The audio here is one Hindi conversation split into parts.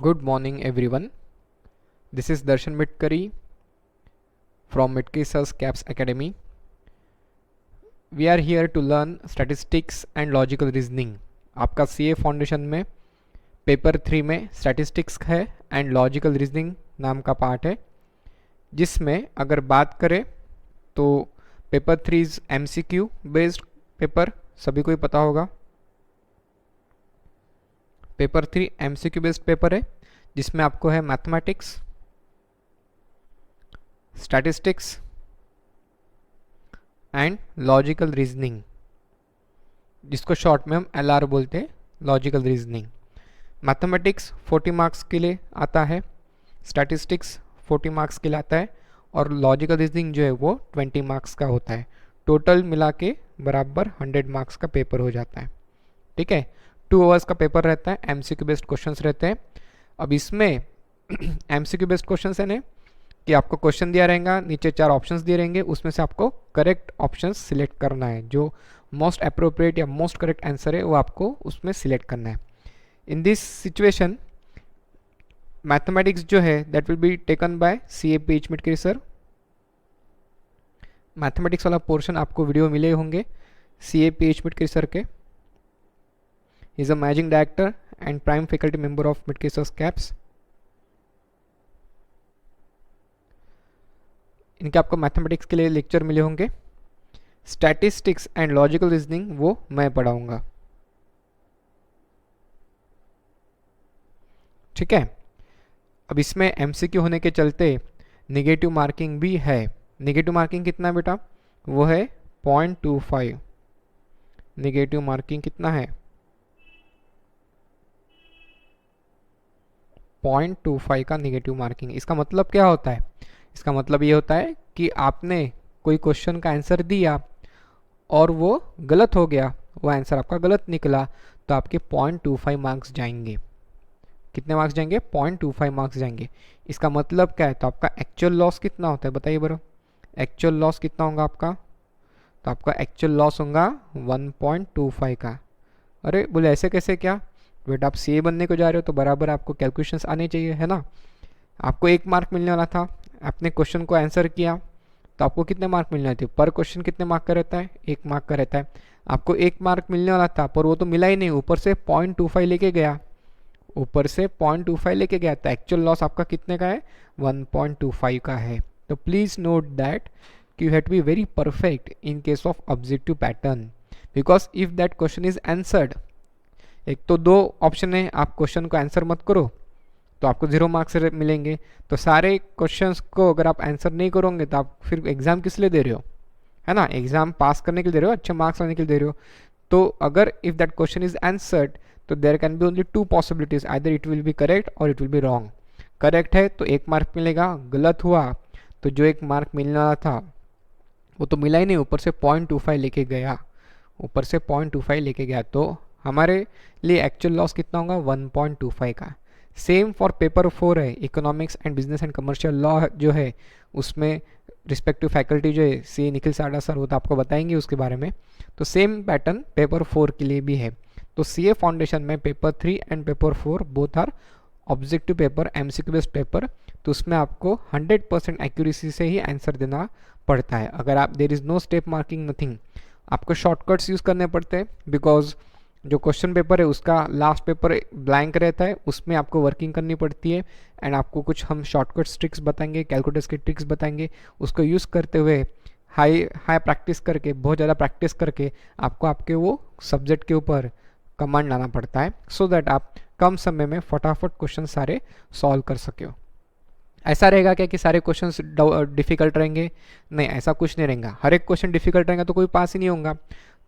Good morning everyone. This is Darshan Mitkari from Mitkisas Caps Academy. We are here to learn statistics and logical reasoning. आपका CA फाउंडेशन में पेपर 3 में स्टैटिस्टिक्स है एंड लॉजिकल रीजनिंग नाम का पार्ट है, जिसमें अगर बात करें तो paper 3 is MCQ based paper, सभी को ही पता होगा। पेपर 3 MCQ बेस्ड पेपर है जिसमें आपको है mathematics, statistics and logical reasoning, जिसको शॉर्ट में हम LR बोलते हैं, लॉजिकल रीजनिंग। मैथमेटिक्स 40 मार्क्स के लिए आता है, स्टैटिस्टिक्स 40 मार्क्स के लिए आता है और लॉजिकल रीजनिंग जो है वो 20 मार्क्स का होता है। टोटल मिला के बराबर 100 मार्क्स का पेपर हो जाता है। ठीक है, 2 आवर्स का पेपर रहता है, MCQ बेस्ड क्वेश्चंस रहते हैं। अब इसमें MCQ बेस्ड क्वेश्चंस है ना कि आपको क्वेश्चन दिया रहेगा, नीचे 4 ऑप्शंस दिए रहेंगे, उसमें से आपको करेक्ट ऑप्शंस सिलेक्ट करना है। जो मोस्ट अप्रोप्रिएट या मोस्ट करेक्ट आंसर है वो आपको उसमें सिलेक्ट करना है। इन दिस सिचुएशन मैथमेटिक्स जो है that will be taken by CA PH Mitkari sir. Mathematics वाला पोर्शन आपको वीडियो मिले होंगे CA PH मिटकरी सर के। Is a managing director and prime faculty member of मिटकीसस कैप्स। इनके आपको मैथमेटिक्स के लिए लेक्चर मिले होंगे। स्टैटिस्टिक्स एंड लॉजिकल रीजनिंग वो मैं पढ़ाऊंगा। ठीक है, अब इसमें MCQ होने के चलते नेगेटिव मार्किंग भी है। नेगेटिव मार्किंग कितना है बेटा? वो है 0.25। नेगेटिव मार्किंग कितना है? 0.25 का नेगेटिव मार्किंग। इसका मतलब क्या होता है? इसका मतलब ये होता है कि आपने कोई क्वेश्चन का आंसर दिया और वो गलत हो गया, वो आंसर आपका गलत निकला, तो आपके 0.25 मार्क्स जाएंगे। कितने मार्क्स जाएंगे? 0.25 मार्क्स जाएंगे। इसका मतलब क्या है? तो आपका एक्चुअल लॉस कितना होता है बताइए बरो? एक्चुअल लॉस कितना होगा आपका? तो आपका एक्चुअल लॉस होगा 1.25 का। अरे बोले ऐसे कैसे क्या बेटा? आप CA बनने को जा रहे हो तो बराबर आपको कैलकुलेशंस आने चाहिए, है ना। आपको 1 मार्क मिलने वाला था, आपने क्वेश्चन को आंसर किया तो आपको कितने मार्क मिलने थे? पर क्वेश्चन कितने मार्क का रहता है? 1 मार्क का रहता है। आपको 1 मार्क मिलने वाला था पर वो तो मिला ही नहीं, ऊपर से 0.25 लेके गया, ऊपर से 0.25 लेके गया, तो एक्चुअल लॉस आपका कितने का है? 1.25 का है। तो please note that you have to be very perfect in case of objective pattern, because if that question is answered, एक तो 2 ऑप्शन है, आप क्वेश्चन को आंसर मत करो तो आपको 0 मार्क्स मिलेंगे। तो सारे क्वेश्चंस को अगर आप आंसर नहीं करोगे तो आप फिर एग्जाम किस लिए दे रहे हो, है ना। एग्जाम पास करने के लिए दे रहे हो, अच्छे मार्क्स लाने के लिए दे रहे हो। तो अगर if that question is answered तो there can be only 2 possibilities, either it will be correct or it will be wrong. Correct है तो 1 मार्क मिलेगा, गलत हुआ तो जो 1 मार्क मिलने वाला था वो तो मिला ही नहीं, ऊपर से 0.25 लेके गया, ऊपर से 0.25 लेके गया। तो हमारे लिए एक्चुअल लॉस कितना होगा? 1.25 का। सेम फॉर पेपर 4 है, economics and business and commercial law जो है, उसमें रिस्पेक्टिव फैकल्टी जो है CA निखिल साडा सर, वो तो आपको बताएंगे उसके बारे में। तो सेम पैटर्न पेपर 4 के लिए भी है। तो CA फाउंडेशन में paper 3 and paper 4 both are objective paper, MCQ based paper. तो उसमें आपको 100% एक्यूरेसी से ही आंसर देना पड़ता है। अगर आप there is no step marking, nothing, आपको शॉर्टकट्स यूज़ करने पड़ते हैं, बिकॉज जो क्वेश्चन पेपर है उसका लास्ट पेपर ब्लैंक रहता है, उसमें आपको वर्किंग करनी पड़ती है एंड आपको कुछ हम शॉर्टकट्स ट्रिक्स बताएंगे, कैलकुलेटर्स के ट्रिक्स बताएंगे। उसको यूज़ करते हुए हाई प्रैक्टिस करके, बहुत ज़्यादा प्रैक्टिस करके आपको आपके वो सब्जेक्ट के ऊपर कमांड लाना पड़ता है, सो दैट आप कम समय में फटाफट क्वेश्चन सारे सॉल्व कर सके हो। ऐसा रहेगा क्या कि सारे क्वेश्चंस डिफिकल्ट रहेंगे? नहीं, ऐसा कुछ नहीं रहेगा। हर एक क्वेश्चन डिफिकल्ट रहेगा तो कोई पास ही नहीं होगा।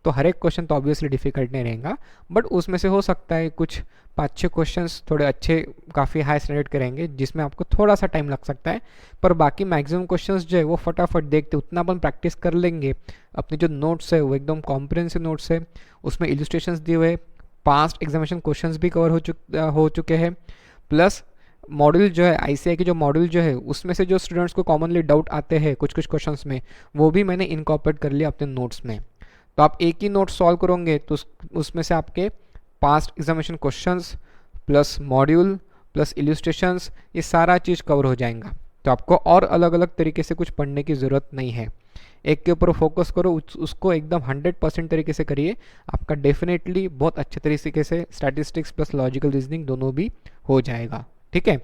तो हर एक क्वेश्चन तो ऑब्वियसली डिफिकल्ट नहीं रहेगा, बट उसमें से हो सकता है कुछ 5-6 क्वेश्चंस थोड़े अच्छे, काफ़ी हाई स्टैंडर्ड के रहेंगे, जिसमें आपको थोड़ा सा टाइम लग सकता है। पर बाकी मैक्सिमम क्वेश्चंस जो है वो फटाफट देखते उतना अपन प्रैक्टिस कर लेंगे। अपने जो नोट्स है वो एकदम कॉम्प्रिहेंसिव नोट्स है, उसमें इलस्ट्रेशंस दिए हुए, पास्ट एग्जामिनेशन क्वेश्चंस भी कवर हो चुके हैं, प्लस मॉड्यूल जो है ICI के जो मॉड्यूल जो है उसमें से जो स्टूडेंट्स को कॉमनली डाउट आते हैं कुछ क्वेश्चंस में, वो भी मैंने इनकॉर्पोरेट कर लिया अपने नोट्स में। तो आप एक ही नोट सॉल्व करोगे तो उसमें से आपके past examination questions plus module plus illustrations, ये सारा चीज़ कवर हो जाएगा। तो आपको और अलग अलग तरीके से कुछ पढ़ने की ज़रूरत नहीं है, एक के ऊपर फोकस करो, उसको एकदम 100% तरीके से करिए, आपका डेफिनेटली बहुत अच्छे तरीके से स्टैटिस्टिक्स प्लस लॉजिकल रीजनिंग दोनों भी हो जाएगा। ठीक है,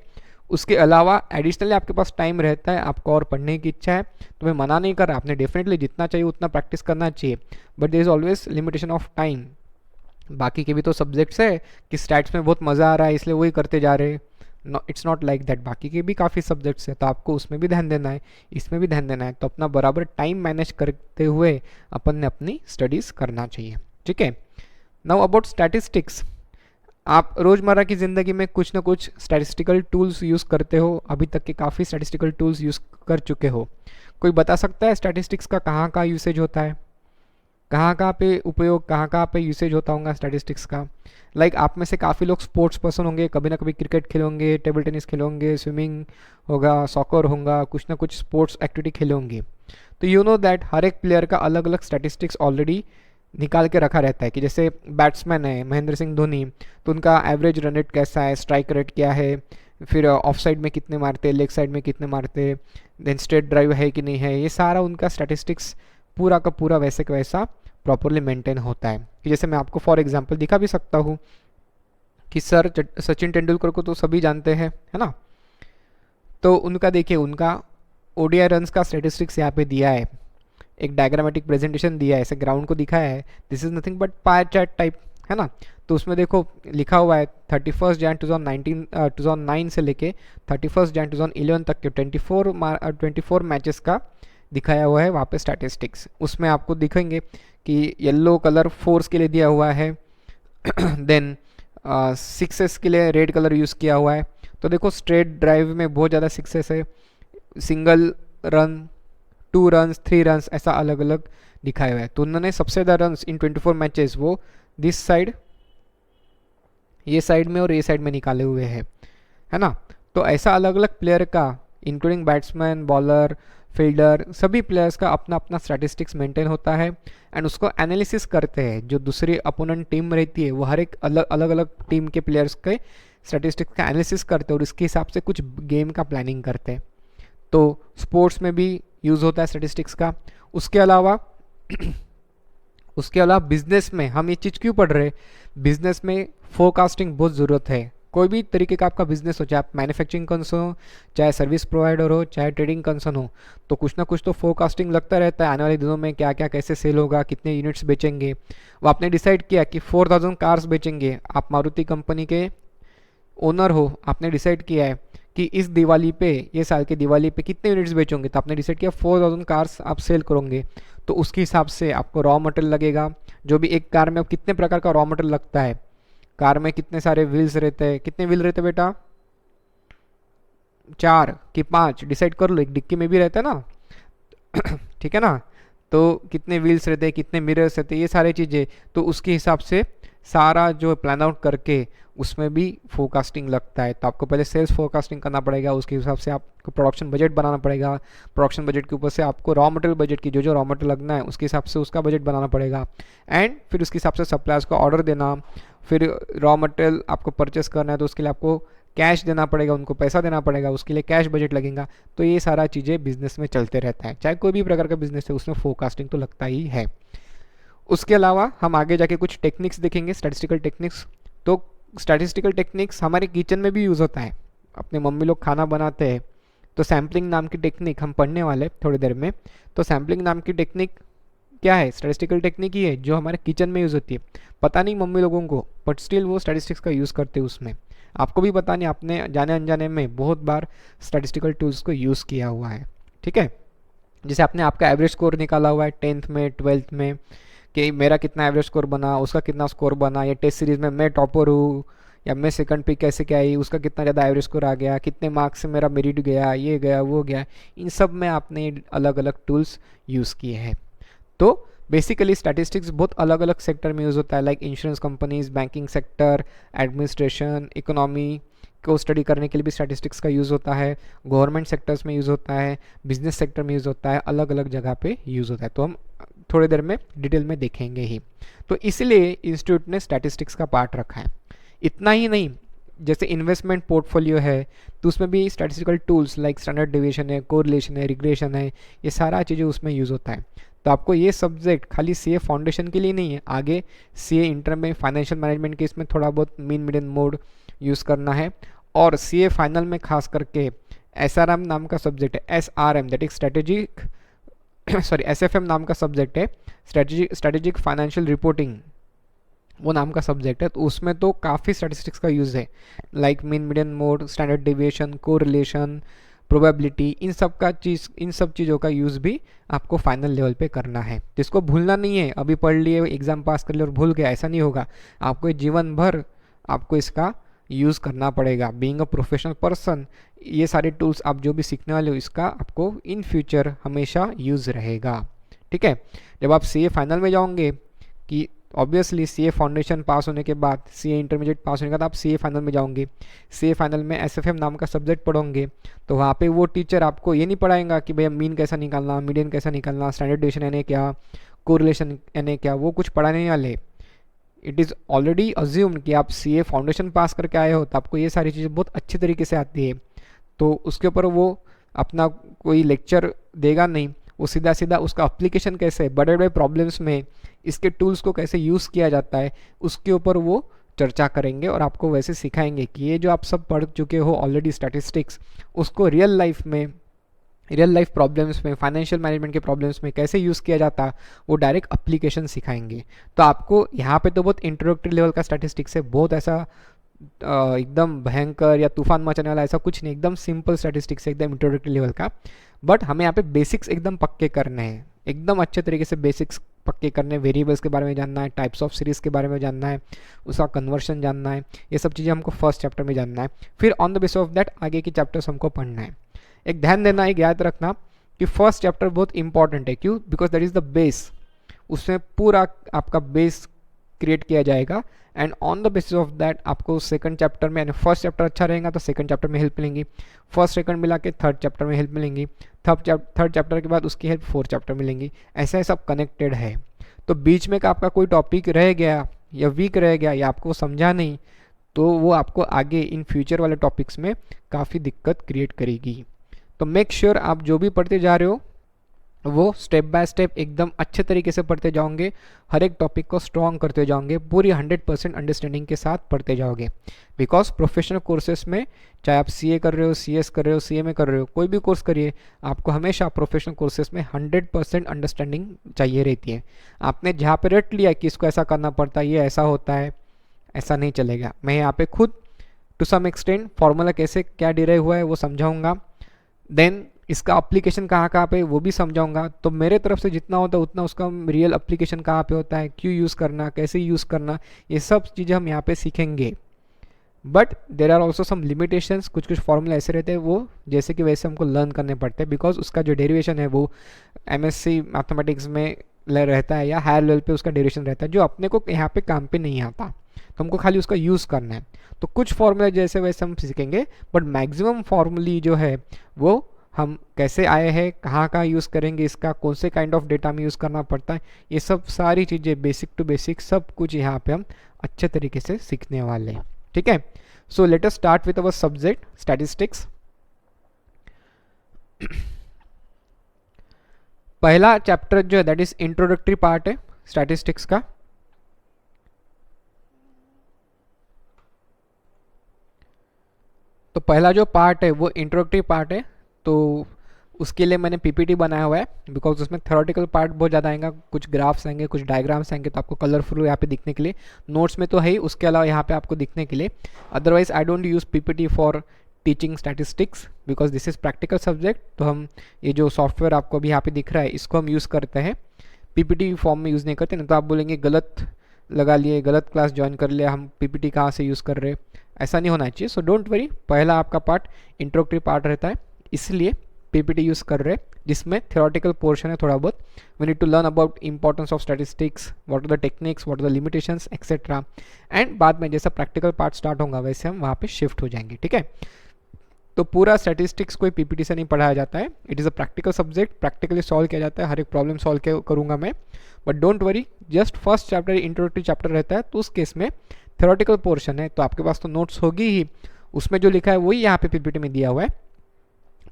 उसके अलावा एडिशनली आपके पास टाइम रहता है, आपको और पढ़ने की इच्छा है, तो मैं मना नहीं कर रहा, आपने डेफिनेटली जितना चाहिए उतना प्रैक्टिस करना चाहिए, but there is always limitation of time. बाकी के भी तो सब्जेक्ट्स है कि स्टैट्स में बहुत मज़ा आ रहा है इसलिए वही करते जा रहे हैं, no it's not like that. बाकी के भी काफ़ी सब्जेक्ट्स है, तो आपको उसमें भी ध्यान देना है, इसमें भी ध्यान देना है, तो अपना बराबर टाइम मैनेज करते हुए अपन ने अपनी स्टडीज़ करना चाहिए। ठीक है, नाउ अबाउट स्टैटिस्टिक्स, आप रोज़मर्रा की ज़िंदगी में कुछ ना कुछ स्टैटिस्टिकल टूल्स यूज़ करते हो, अभी तक के काफ़ी स्टैटिस्टिकल टूल्स यूज़ कर चुके हो। कोई बता सकता है स्टैटिस्टिक्स का कहाँ कहाँ यूसेज होता है, कहाँ कहाँ पे उपयोग, कहाँ कहाँ पे यूसेज होता होगा स्टैटिस्टिक्स का। लाइक आप में से काफ़ी लोग स्पोर्ट्स पर्सन होंगे, कभी ना कभी क्रिकेट खेले होंगे, टेबल टेनिस खेले होंगे, स्विमिंग होगा, सॉकर होगा, कुछ ना कुछ स्पोर्ट्स एक्टिविटी खेले होंगे। तो यू नो दैट हर एक प्लेयर का अलग अलग स्टैटिस्टिक्स ऑलरेडी निकाल के रखा रहता है कि जैसे बैट्समैन है महेंद्र सिंह धोनी, तो उनका एवरेज रन रेट कैसा है, स्ट्राइक रेट क्या है, फिर ऑफ साइड में कितने मारते, लेग साइड में कितने मारते, देन स्ट्रेट ड्राइव है कि नहीं है, ये सारा उनका स्टैटिस्टिक्स पूरा का पूरा वैसे का वैसा प्रॉपरली मेंटेन होता है। कि जैसे मैं आपको फॉर एग्जांपल दिखा भी सकता हूँ कि सर सचिन तेंदुलकर को तो सभी जानते हैं, है ना, तो उनका देखिए, उनका ओडीआई रन्स का स्टैटिस्टिक्स यहाँ पे दिया है, एक डायग्रामेटिक प्रेजेंटेशन दिया है, ऐसे ग्राउंड को दिखाया है, this is nothing but pie chart type, है ना। तो उसमें देखो लिखा हुआ है 31 जैन 2009 से लेके 31 जैन 2011 तक के 24 मैचेस का दिखाया हुआ है वहाँ पे स्टैटिस्टिक्स। उसमें आपको दिखेंगे कि येलो कलर फोर्स के लिए दिया हुआ है देन सिक्सेस के लिए रेड कलर यूज़ किया हुआ है। तो देखो स्ट्रेट ड्राइव में बहुत ज़्यादा सिक्सेस है, सिंगल रन, 2 रन्स, 3 रन्स, ऐसा अलग अलग दिखाया हुआ है। तो उन्होंने सबसे ज़्यादा रन्स इन 24 मैचेस वो दिस साइड, ये साइड में और ये साइड में निकाले हुए हैं, है ना। तो ऐसा अलग अलग प्लेयर का इंक्लूडिंग बैट्समैन, बॉलर, फील्डर, सभी प्लेयर्स का अपना अपना स्टैटिस्टिक्स मेंटेन होता है एंड उसको एनालिसिस करते हैं। जो दूसरी अपोनेंट टीम रहती है वो हर एक अलग अलग टीम के प्लेयर्स के स्टैटिस्टिक्स का एनालिसिस करते हैं और इसके हिसाब से कुछ गेम का प्लानिंग करते हैं। तो स्पोर्ट्स में भी यूज़ होता है स्टैटिस्टिक्स का। उसके अलावा बिजनेस में हम ये चीज़ क्यों पढ़ रहे हैं, बिजनेस में फोरकास्टिंग बहुत ज़रूरत है। कोई भी तरीके का आपका बिजनेस हो, चाहे आप मैन्युफैक्चरिंग कंसर्न हो, चाहे सर्विस प्रोवाइडर हो, चाहे ट्रेडिंग कंसर्न हो, तो कुछ ना कुछ तो फोरकास्टिंग लगता रहता है। आने वाले दिनों में क्या क्या कैसे सेल होगा, कितने यूनिट्स बेचेंगे। वो आपने डिसाइड किया कि 4000 कार्स बेचेंगे, आप मारुति कंपनी के ओनर हो, आपने डिसाइड किया है कि इस दिवाली पे, ये साल के दिवाली पे कितने यूनिट्स बेचोगे, तो आपने डिसाइड किया 4000 कार्स आप सेल करोगे। तो उसके हिसाब से आपको रॉ मटेरियल लगेगा, जो भी एक कार में कितने प्रकार का रॉ मटेरियल लगता है, कार में कितने सारे व्हील्स रहते हैं, कितने व्हील रहते हैं बेटा, 4 कि 5 डिसाइड कर लो, एक डिक्की में भी रहता है ना ठीक है ना। तो कितने व्हील्स रहते हैं, कितने मिरर्स रहते हैं, ये सारी चीज़ें, तो उसके हिसाब से सारा जो प्लान आउट करके उसमें भी फोरकास्टिंग लगता है। तो आपको पहले सेल्स फोरकास्टिंग करना पड़ेगा, उसके हिसाब से आपको प्रोडक्शन बजट बनाना पड़ेगा, प्रोडक्शन बजट के ऊपर से आपको रॉ मटेरियल बजट की जो रॉ मटेरियल लगना है उसके हिसाब से उसका बजट बनाना पड़ेगा, एंड फिर उसके हिसाब से सप्लायर्स को ऑर्डर देना, फिर रॉ मटेरियल आपको परचेस करना है तो उसके लिए आपको कैश देना पड़ेगा, उनको पैसा देना पड़ेगा, उसके लिए कैश बजट लगेगा। तो ये सारा चीज़ें बिजनेस में चलते रहता है, चाहे कोई भी प्रकार का बिजनेस है उसमें फोरकास्टिंग तो लगता ही है। उसके अलावा हम आगे जाके कुछ टेक्निक्स देखेंगे, स्टैटिस्टिकल टेक्निक्स। तो स्टैटिस्टिकल टेक्निक्स हमारे किचन में भी यूज़ होता है, अपने मम्मी लोग खाना बनाते हैं तो सैम्पलिंग नाम की टेक्निक हम पढ़ने वाले थोड़ी देर में। तो सैम्पलिंग नाम की टेक्निक क्या है, स्टैटिस्टिकल टेक्निक ही है जो हमारे किचन में यूज़ होती है। पता नहीं मम्मी लोगों को, बट स्टिल वो स्टैटिस्टिक्स का यूज़ करते हैं उसमें। आपको भी पता नहीं, आपने जाने अनजाने में बहुत बार स्टैटिस्टिकल टूल्स को यूज़ किया हुआ है। ठीक है, जैसे आपने आपका एवरेज स्कोर निकाला हुआ है 10th में 12th में कि मेरा कितना एवरेज स्कोर बना, उसका कितना स्कोर बना, या टेस्ट सीरीज़ में मैं टॉपर हूँ या मैं सेकंड पे कैसे क्या आई, उसका कितना ज़्यादा एवरेज स्कोर आ गया, कितने मार्क्स से मेरा मेरिट गया, ये गया वो गया, इन सब में आपने अलग अलग टूल्स यूज़ किए हैं। तो बेसिकली स्टैटिस्टिक्स बहुत अलग अलग सेक्टर में यूज़ होता है, like insurance companies, banking sector, administration, economy को स्टडी करने के लिए भी स्टैटिस्टिक्स का यूज़ होता है, गवर्नमेंट सेक्टर्स में यूज़ होता है, बिजनेस सेक्टर में यूज़ होता है, अलग अलग जगह पे यूज़ होता है। तो हम थोड़ी देर में डिटेल में देखेंगे ही। तो इसलिए इंस्टीट्यूट ने स्टैटिस्टिक्स का पार्ट रखा है। इतना ही नहीं, जैसे इन्वेस्टमेंट पोर्टफोलियो है तो उसमें भी statistical tools like standard deviation है, कोरिलेशन है, रिग्रेशन है, ये सारा चीज़ें उसमें यूज़ होता है। तो आपको ये सब्जेक्ट खाली सीए फाउंडेशन के लिए नहीं है, आगे सीए इंटर में फाइनेंशियल मैनेजमेंट के इसमें थोड़ा बहुत मीन मीडियन मोड यूज़ करना है। और सीए फाइनल में खास करके एसआरएम नाम का सब्जेक्ट है, SRM that is strategic sorry SFM नाम का सब्जेक्ट है, स्ट्रेटेजिक फाइनेंशियल रिपोर्टिंग वो नाम का सब्जेक्ट है। तो उसमें तो काफ़ी स्टैटिस्टिक्स का यूज़ है, like mean median mode, standard deviation, correlation, probability, इन सब चीज़ों का यूज़ भी आपको फाइनल लेवल पे करना है। जिसको भूलना नहीं है, अभी पढ़ लिए एग्ज़ाम पास कर लिया और भूल गया, ऐसा नहीं होगा। आपको जीवन भर आपको इसका यूज़ करना पड़ेगा। बीइंग अ प्रोफेशनल पर्सन ये सारे टूल्स आप जो भी सीखने वाले हो इसका आपको इन फ्यूचर हमेशा यूज़ रहेगा। ठीक है, जब आप सीए फाइनल में जाओगे कि ऑब्वियसली सीए फाउंडेशन पास होने के बाद, सीए इंटरमीडिएट पास होने के बाद आप सीए फाइनल में जाओगे। सीए फाइनल में एसएफएम नाम का सब्जेक्ट पढ़ोगे तो वहाँ पे वो टीचर आपको ये नहीं पढ़ाएगा कि भैया मीन कैसा निकालना, मीडियन कैसा निकालना, स्टैंडर्ड डेविएशन यानी क्या, कोरिलेशन यानी क्या, वो कुछ पढ़ाने वाले। इट इज़ ऑलरेडी अज्यूम्ड कि आप सीए फाउंडेशन पास करके आए हो तो आपको ये सारी चीज़ें बहुत अच्छी तरीके से आती है। तो उसके ऊपर वो अपना कोई लेक्चर देगा नहीं, वो सीधा सीधा उसका एप्लीकेशन कैसे बड़े बड़े प्रॉब्लम्स में इसके टूल्स को कैसे यूज़ किया जाता है उसके ऊपर वो चर्चा करेंगे और आपको वैसे सिखाएंगे कि ये जो आप सब पढ़ चुके हो ऑलरेडी स्टैटिस्टिक्स, उसको रियल लाइफ प्रॉब्लम्स में, फाइनेंशियल मैनेजमेंट के प्रॉब्लम्स में कैसे यूज़ किया जाता, वो डायरेक्ट एप्लीकेशन सिखाएंगे। तो आपको यहाँ पे तो बहुत इंट्रोडक्टरी लेवल का स्टैटिस्टिक्स है, बहुत ऐसा एकदम भयंकर या तूफान मचाने वाला ऐसा कुछ नहीं, एकदम सिंपल स्टैटिस्टिक्स है, एकदम इंट्रोडक्टरी लेवल का। बट हमें यहाँ पे बेसिक्स एकदम पक्के करने हैं, एकदम अच्छे तरीके से बेसिक्स पक्के करने, वेरिएबल्स के बारे में जानना है, टाइप्स ऑफ सीरीज़ के बारे में जानना है, उसका कन्वर्शन जानना है, ये सब चीज़ें हमको फर्स्ट चैप्टर में जानना है। फिर on the basis of that आगे की चैप्टर्स हमको पढ़ना है। एक ध्यान देना, एक याद रखना कि फर्स्ट चैप्टर बहुत इंपॉर्टेंट है। क्यों? Because that is the base, उसमें पूरा आपका बेस क्रिएट किया जाएगा and on the basis of that आपको सेकंड चैप्टर में, यानी फर्स्ट चैप्टर अच्छा रहेगा तो सेकंड चैप्टर में हेल्प मिलेंगी, फर्स्ट सेकंड मिला के थर्ड चैप्टर में हेल्प मिलेंगी, थर्ड चैप्टर के बाद उसकी हेल्प फोर्थ चैप्टर मिलेंगी। ऐसा सब कनेक्टेड है। तो बीच में का आपका कोई टॉपिक रह गया या वीक रह गया या आपको समझा नहीं तो वो आपको आगे इन फ्यूचर वाले टॉपिक्स में काफ़ी दिक्कत क्रिएट करेगी। तो मेक श्योर आप जो भी पढ़ते जा रहे हो वो स्टेप बाय स्टेप एकदम अच्छे तरीके से पढ़ते जाओगे, हर एक टॉपिक को स्ट्रॉन्ग करते जाओगे, पूरी 100% अंडरस्टैंडिंग के साथ पढ़ते जाओगे। बिकॉज प्रोफेशनल कोर्सेस में चाहे आप सीए कर रहे हो, सीएस कर रहे हो, सीएमए कर रहे हो, कोई भी कोर्स करिए, आपको हमेशा प्रोफेशनल कोर्सेस में 100% अंडरस्टैंडिंग चाहिए रहती है। आपने जहाँ पे रट लिया कि इसको ऐसा करना पड़ता है, ये ऐसा होता है, ऐसा नहीं चलेगा। मैं यहाँ पे खुद टू सम एक्सटेंट फॉर्मूला कैसे क्या डिराइव हुआ है वो समझाऊंगा, देन इसका एप्लीकेशन कहाँ कहाँ पे वो भी समझाऊंगा। तो मेरे तरफ से जितना होता है उतना उसका रियल एप्लीकेशन कहाँ पे होता है, क्यों यूज़ करना, कैसे यूज़ करना, ये सब चीज़ें हम यहाँ पे सीखेंगे। But there are also some limitations, कुछ कुछ फॉर्मूला ऐसे रहते हैं वो जैसे कि वैसे हमको लर्न करने पड़ते हैं, बिकॉज उसका जो डेरिवेशन है वो एमएससी मैथमेटिक्स में रहता है या हायर लेवल पे उसका डेरिवेशन रहता है जो अपने को यहाँ पे काम पे नहीं आता, तो हमको खाली उसका यूज़ करना है। तो कुछ फॉर्मूला जैसे वैसे हम सीखेंगे, बट मैक्सिमम फॉर्मूली जो है वो हम कैसे आए हैं, कहाँ कहाँ यूज़ करेंगे इसका, कौन से काइंड ऑफ डेटा में यूज़ करना पड़ता है, ये सब सारी चीज़ें बेसिक टू बेसिक सब कुछ यहाँ पे हम अच्छे तरीके से सीखने वाले हैं। ठीक है, so let us start with our subject statistics. पहला चैप्टर जो है दैट इज इंट्रोडक्टरी पार्ट है स्टैटिस्टिक्स का। तो पहला जो पार्ट है वो इंट्रोडक्टरी पार्ट है, तो उसके लिए मैंने पीपीटी बनाया हुआ है, बिकॉज उसमें थ्योरेटिकल पार्ट बहुत ज़्यादा आएगा, कुछ ग्राफ्स आएंगे, कुछ डायग्राम्स आएंगे, तो आपको कलरफुल यहाँ पे दिखने के लिए, नोट्स में तो है ही, उसके अलावा यहाँ पे आपको दिखने के लिए। Otherwise I don't use PPT for teaching statistics because this is practical subject. तो हम ये जो सॉफ्टवेयर आपको अभी यहाँ पे दिख रहा है इसको हम यूज़ करते हैं, पीपीटी फॉर्म में यूज़ नहीं करते, नहीं तो आप बोलेंगे गलत लगा लिए, गलत क्लास ज्वाइन कर लिया, हम पीपीटी कहाँ से यूज़ कर रहे हैं, ऐसा नहीं होना चाहिए। सो डोंट वरी, पहला आपका पार्ट इंट्रोडक्टरी पार्ट रहता है, इसलिए पीपीटी यूज़ कर रहे हैं, जिसमें थ्योरेटिकल पोर्शन है थोड़ा बहुत। We need to learn about importance of statistics, what are the techniques, what are the limitations etcetera, and बाद में जैसा प्रैक्टिकल पार्ट स्टार्ट होगा वैसे हम वहाँ पे शिफ्ट हो जाएंगे। ठीक है, तो पूरा स्टैटिस्टिक्स कोई पीपीटी से नहीं पढ़ाया जाता है, it is a practical subject, practically solve किया जाता है, हर एक प्रॉब्लम सॉल्व करूँगा मैं। But don't worry, just first chapter introductory chapter रहता है, तो उस केस में थ्योरेटिकल पोर्शन है, तो आपके पास तो नोट्स होगी ही, उसमें जो लिखा है वही यहाँ पे पीपीटी में दिया हुआ है,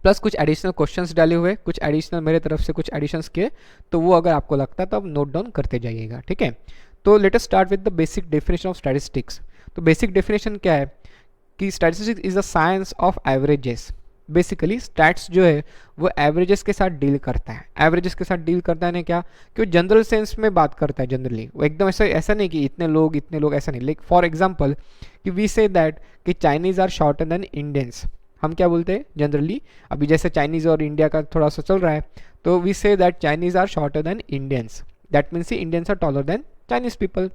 प्लस कुछ एडिशनल क्वेश्चंस डाले हुए, कुछ एडिशनल मेरे तरफ से कुछ एडिशंस किए, तो वो अगर आपको लगता है तो आप नोट डाउन करते जाइएगा, ठीक है। तो let us start with the basic definition of statistics. तो बेसिक डेफिनेशन क्या है कि statistics is the science of averages. Basically stats जो है वो एवरेजेस के साथ डील करता है। एवरेजेस के साथ डील करता है ना, क्या कि वो जनरल सेंस में बात करता है जनरली, वो एकदम ऐसा नहीं कि इतने लोग ऐसा नहीं। लाइक फॉर एग्जांपल कि वी से दैट कि Chinese are shorter than Indians, हम क्या बोलते हैं जनरली, अभी जैसे चाइनीज़ और इंडिया का थोड़ा सा चल रहा है, तो we say that Chinese are shorter than Indians, that means Indians are taller than Chinese people,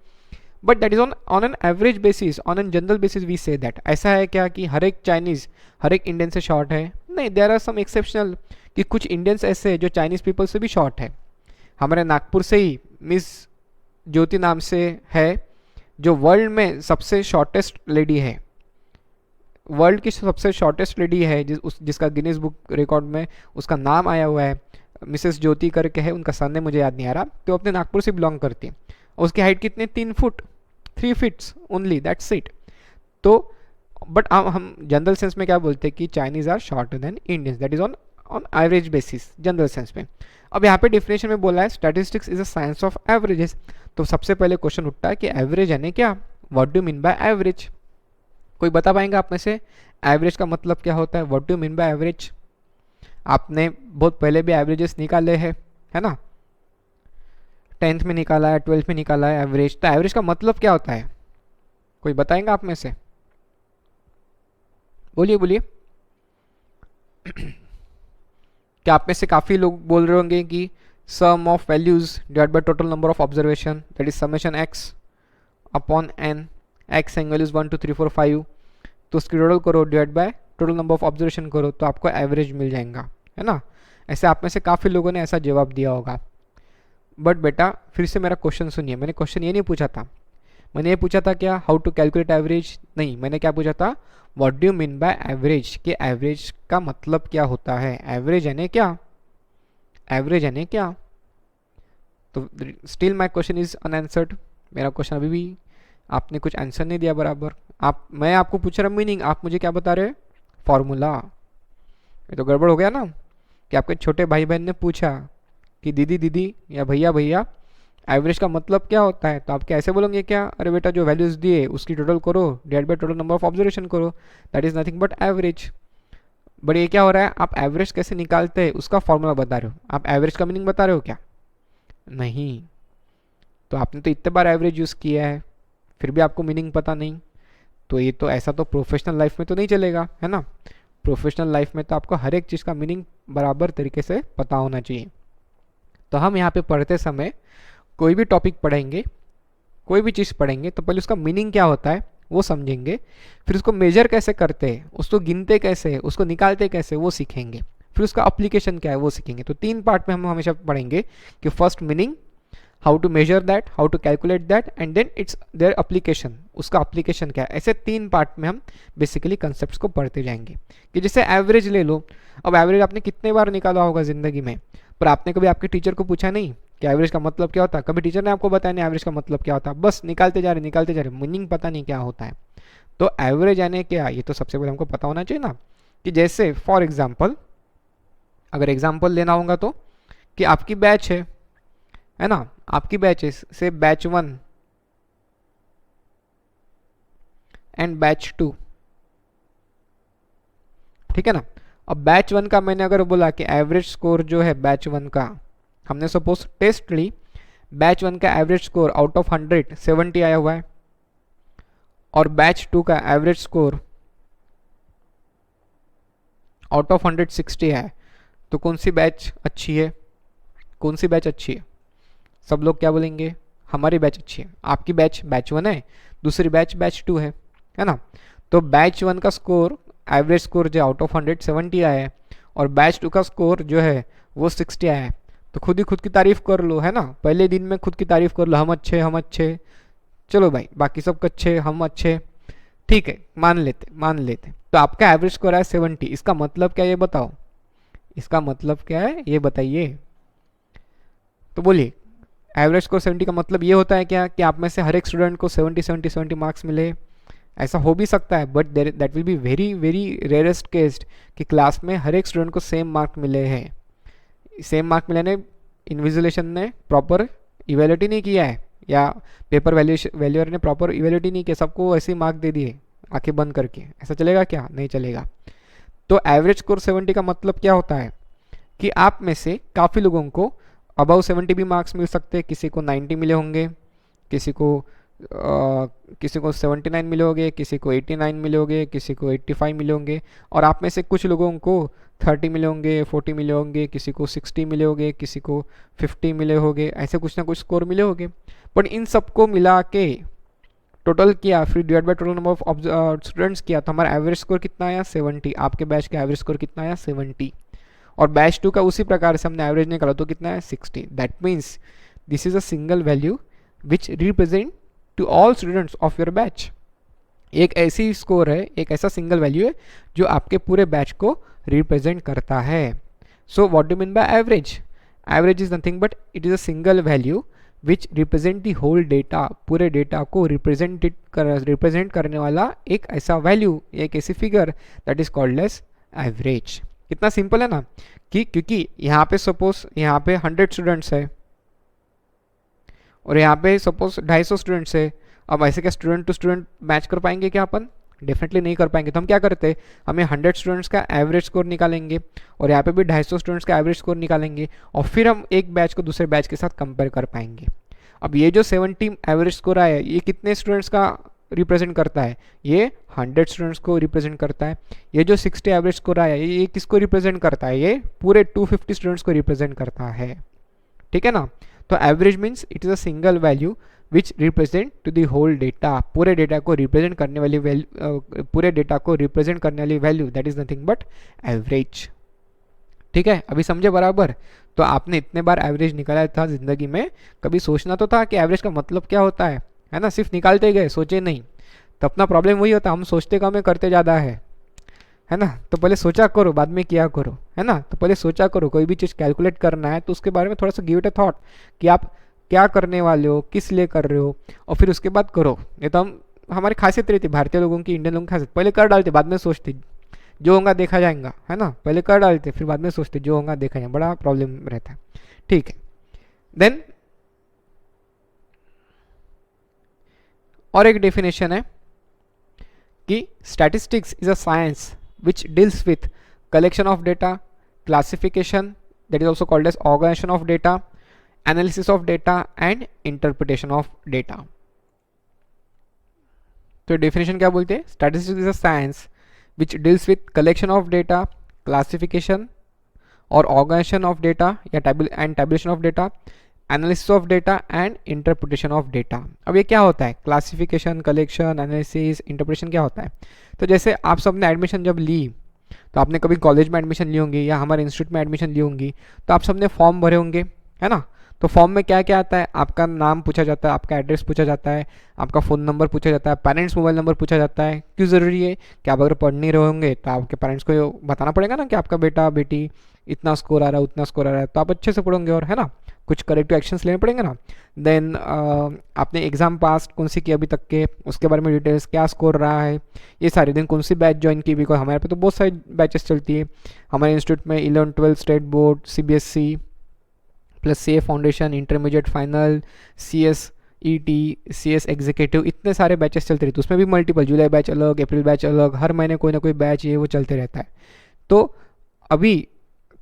but that is on an average basis, on an general basis we say that. ऐसा है क्या कि हर एक चाइनीज़ हर एक इंडियन से शॉर्ट है? नहीं, देयर आर सम एक्सेप्शनल, कि कुछ इंडियंस ऐसे हैं जो चाइनीज़ पीपल से भी शॉर्ट है। हमारे नागपुर से ही मिस ज्योति नाम से है, जो वर्ल्ड में सबसे शॉर्टेस्ट लेडी है, वर्ल्ड की सबसे शॉर्टेस्ट लेडी है, जिसका गिनीज बुक रिकॉर्ड में उसका नाम आया हुआ है, मिसेस ज्योति करके है, उनका सरनेम मुझे याद नहीं आ रहा, तो अपने नागपुर से बिलोंग करती है। उसकी हाइट कितनी? 3 foot, 3 feets only, that's it. तो बट हम जनरल सेंस में क्या बोलते हैं कि Chinese are shorter than Indians, that is on average basis general sense में। अब यहाँ पे डिफिनेशन में बोला है statistics is a science of averages. तो सबसे पहले क्वेश्चन उठता है कि एवरेज यानी क्या, what do mean by average? कोई बता पाएंगे आप में से एवरेज का मतलब क्या होता है? What do mean by average? आपने बहुत पहले भी एवरेजेस निकाले हैं, है ना, 10th में निकाला है, 12th में निकाला है एवरेज। तो एवरेज का मतलब क्या होता है? कोई बताएंगे आप में से? बोलिए बोलिए। क्या आप में से काफ़ी लोग बोल रहे होंगे कि sum of values divide by total number of observation, that is summation x upon n, x एंग वैल्यूज 1 2 3 4 5, तो उसकी टोटल करो divide by total number of observation करो, तो आपको एवरेज मिल जाएगा, है ना। ऐसे आप में से काफ़ी लोगों ने ऐसा जवाब दिया होगा। बट बेटा फिर से मेरा क्वेश्चन सुनिए, मैंने क्वेश्चन ये नहीं पूछा था, मैंने ये पूछा था क्या हाउ टू कैलकुलेट एवरेज, नहीं, मैंने क्या पूछा था what do you mean by average, कि एवरेज का मतलब क्या होता है, एवरेज यानी क्या, एवरेज यानी क्या। तो still my question is unanswered, मेरा क्वेश्चन अभी भी आपने कुछ आंसर नहीं दिया बराबर। मैं आपको पूछ रहा मीनिंग, आप मुझे क्या बता रहे हैं? फॉर्मूला। ये तो गड़बड़ हो गया ना, कि आपके छोटे भाई बहन ने पूछा कि दीदी दीदी या भैया भैया एवरेज का मतलब क्या होता है, तो आप क्या ऐसे बोलोगे क्या, अरे बेटा जो वैल्यूज दिए उसकी टोटल करो divide by total number of observation करो, that is nothing but average. But ये क्या हो रहा है, आप एवरेज कैसे निकालते हैं उसका फॉर्मूला बता रहे हो, आप एवरेज का मीनिंग बता रहे हो क्या? नहीं। तो आपने तो इतने बार एवरेज यूज़ किया है, फिर भी आपको मीनिंग पता नहीं, तो ये तो ऐसा तो प्रोफेशनल लाइफ में तो नहीं चलेगा, है ना। प्रोफेशनल लाइफ में तो आपको हर एक चीज़ का मीनिंग बराबर तरीके से पता होना चाहिए। तो हम यहाँ पे पढ़ते समय कोई भी टॉपिक पढ़ेंगे, कोई भी चीज़ पढ़ेंगे, तो पहले उसका मीनिंग क्या होता है वो समझेंगे, फिर उसको मेजर कैसे करते हैं, उसको गिनते कैसे, उसको निकालते कैसे, वो सीखेंगे, फिर उसका अप्लीकेशन क्या है वो सीखेंगे। तो 3 पार्ट में हम हमेशा पढ़ेंगे कि first meaning, how to measure that, how to calculate that, and then its their application, उसका अप्लीकेशन क्या है। ऐसे 3 पार्ट में हम बेसिकली कंसेप्ट को पढ़ते जाएंगे। कि जैसे एवरेज ले लो, अब एवरेज आपने कितने बार निकाला होगा ज़िंदगी में, पर आपने कभी आपके टीचर को पूछा नहीं कि एवरेज का मतलब क्या होता है, कभी टीचर ने आपको बताया नहीं एवरेज का मतलब क्या होता है, बस निकालते जा रहे, मीनिंग पता नहीं क्या होता है। तो एवरेज यानी क्या, ये तो सबसे पहले हमको पता होना चाहिए ना। कि जैसे फॉर एग्जाम्पल, अगर एग्जाम्पल लेना होगा तो कि आपकी बैच है ना, आपकी बैच है से बैच 1 एंड बैच 2, ठीक है ना। अब बैच 1 का मैंने अगर बोला कि एवरेज स्कोर जो है बैच 1 का, हमने सपोज टेस्ट ली, बैच 1 का एवरेज स्कोर आउट ऑफ 100 70 आया हुआ है, और बैच 2 का एवरेज स्कोर आउट ऑफ 100 60 है, तो कौन सी बैच अच्छी है, कौन सी बैच अच्छी है? सब लोग क्या बोलेंगे, हमारी बैच अच्छी है। आपकी बैच बैच 1 है, दूसरी बैच बैच 2 है ना। तो बैच 1 का स्कोर, एवरेज स्कोर जो आउट ऑफ 100 70 आया है, और बैच 2 का स्कोर जो है वो 60 आया है, तो खुद ही खुद की तारीफ कर लो, है ना। पहले दिन में खुद की तारीफ कर लो, हम अच्छे, चलो भाई बाकी सब अच्छे, हम अच्छे, ठीक है, मान लेते। तो आपका एवरेज स्कोर है 70, इसका मतलब क्या है ये बताओ, इसका मतलब क्या है ये बताइए, तो बोलिए एवरेज स्कोर 70 का मतलब ये होता है क्या कि आप में से हर एक स्टूडेंट को 70 मार्क्स मिले? ऐसा हो भी सकता है, but that will be very very rarest case कि क्लास में हर एक स्टूडेंट को सेम मार्क मिले हैं। सेम मार्क मिले ने इन्विजिलेशन ने प्रॉपर इवेल्यूटी नहीं किया है, या पेपर वैल्यूअर ने प्रॉपर इवेल्यूटी नहीं किया, सबको ऐसे मार्क दे दिए आंखें बंद करके। ऐसा चलेगा क्या? नहीं चलेगा। तो एवरेज स्कोर 70 का मतलब क्या होता है कि आप में से काफ़ी लोगों को अबव 70 भी मार्क्स मिल सकते हैं, किसी को 90 मिले होंगे, किसी को 79 मिले होंगे, किसी को 89 मिले होंगे, किसी को 85 मिले होंगे, और आप में से कुछ लोगों को 30 मिले होंगे, 40 मिले होंगे, किसी को 60 मिले होंगे, किसी को 50 मिले होंगे, ऐसे कुछ ना कुछ स्कोर मिले होंगे। बट इन सबको मिला के टोटल किया, फिर divide by total number of students किया, तो हमारा एवरेज स्कोर कितना आया? 70। आपके बैच का एवरेज स्कोर कितना आया? 70। और बैच 2 का उसी प्रकार से हमने एवरेज निकाला तो कितना है? 60। That means this is a single value which represent to all students of your batch. एक ऐसी स्कोर है, एक ऐसा सिंगल वैल्यू है जो आपके पूरे बैच को रिप्रेजेंट करता है। So what do mean by average? Average is nothing but it is a single value which represent the whole data. पूरे डेटा को रिप्रेजेंट करने वाला एक ऐसा वैल्यू, एक ऐसी figure that is called as average. कितना सिंपल है ना, कि क्योंकि यहाँ पे सपोज यहाँ पे 100 स्टूडेंट्स है और यहाँ पे सपोज 250 स्टूडेंट्स है। अब ऐसे क्या स्टूडेंट टू स्टूडेंट मैच कर पाएंगे क्या अपन? डेफिनेटली नहीं कर पाएंगे। तो हम क्या करते हैं, हमें 100 स्टूडेंट्स का एवरेज स्कोर निकालेंगे और यहाँ पे भी 250 स्टूडेंट्स का एवरेज स्कोर निकालेंगे, और फिर हम एक बैच को दूसरे बैच के साथ कंपेयर कर पाएंगे। अब ये जो 70 एवरेज स्कोर आया है, ये कितने स्टूडेंट्स का रिप्रेजेंट करता है? ये 100 स्टूडेंट्स को रिप्रेजेंट करता है। ये जो 60 एवरेज स्कोर आया है, ये किसको रिप्रेजेंट करता है? ये पूरे 250 स्टूडेंट्स को रिप्रेजेंट करता है। ठीक है ना? तो average means it is a single value which represent to the whole data. पूरे डेटा को रिप्रेजेंट करने वाली वैल्यू, पूरे डेटा को रिप्रेजेंट करने वाली value, that is nothing but average. ठीक है, अभी समझे बराबर? तो आपने इतने बार एवरेज निकाला था जिंदगी में, कभी सोचना तो था कि एवरेज का मतलब क्या होता है ना? सिर्फ निकालते गए, सोचे नहीं। तो अपना प्रॉब्लम वही होता, हम सोचते कम है, करते ज़्यादा है ना? तो पहले सोचा करो, बाद में किया करो, है ना? तो पहले सोचा करो, कोई भी चीज़ कैलकुलेट करना है तो उसके बारे में थोड़ा सा गिव इट अ थॉट कि आप क्या करने वाले हो, किस लिए कर रहे हो, और फिर उसके बाद करो। ये तो हमारी खासियत रहती है भारतीय लोगों की, इंडियन लोगों की खासियत, पहले कर डालते बाद में सोचते, जो होगा देखा जाएगा, है ना? पहले कर डालते फिर बाद में सोचते, जो होगा देखा जाएगा, बड़ा प्रॉब्लम रहता है। ठीक है, देन और एक डेफिनेशन है कि statistics is a science which deals with collection of data, classification, that is also called as organization of data, analysis of data and interpretation of data. तो डेफिनेशन क्या बोलते हैं? Statistics is a science which deals with collection of data, classification और ऑर्गेनाइजेशन ऑफ डेटा या tabulation of data, analysis of data and interpretation of data. अब ये क्या होता है? क्लासिफिकेशन, कलेक्शन, एनालिसिस, इंटरप्रिटेशन क्या होता है? तो जैसे आप सब ने एडमिशन जब ली, तो आपने कभी कॉलेज में एडमिशन ली होंगी या हमारे इंस्टीट्यूट में एडमिशन ली होंगी, तो आप सब ने फॉर्म भरे होंगे, है ना? तो फॉर्म में क्या क्या आता है? आपका नाम पूछा जाता है, आपका एड्रेस पूछा जाता है, आपका फ़ोन नंबर पूछा जाता है, पेरेंट्स मोबाइल नंबर पूछा जाता है। क्यों ज़रूरी है? कि आप अगर पढ़ नहीं रहे होंगे तो आपके पेरेंट्स को बताना पड़ेगा ना कि आपका बेटा बेटी इतना स्कोर आ रहा है, उतना स्कोर आ रहा है, तो आप अच्छे से पढ़ोगे, और है ना, कुछ करेक्टिव एक्शंस लेने पड़ेंगे ना। देन आपने एग्ज़ाम पास कौन सी की अभी तक के, उसके बारे में डिटेल्स, क्या स्कोर रहा है, ये सारे दिन कौन सी बैच ज्वाइन की, बिकॉज हमारे पे तो बहुत सारी बैचेस चलती है हमारे इंस्टीट्यूट में, 11, 12 state board, CBSE plus CA foundation, intermediate final, CSET, CS executive, इतने सारे बैचेस चलते रहते हैं। उसमें भी मल्टीपल, जुलाई बैच अलग, अप्रैल बैच अलग, हर महीने कोई ना कोई बैच ये वो चलते रहता है। तो अभी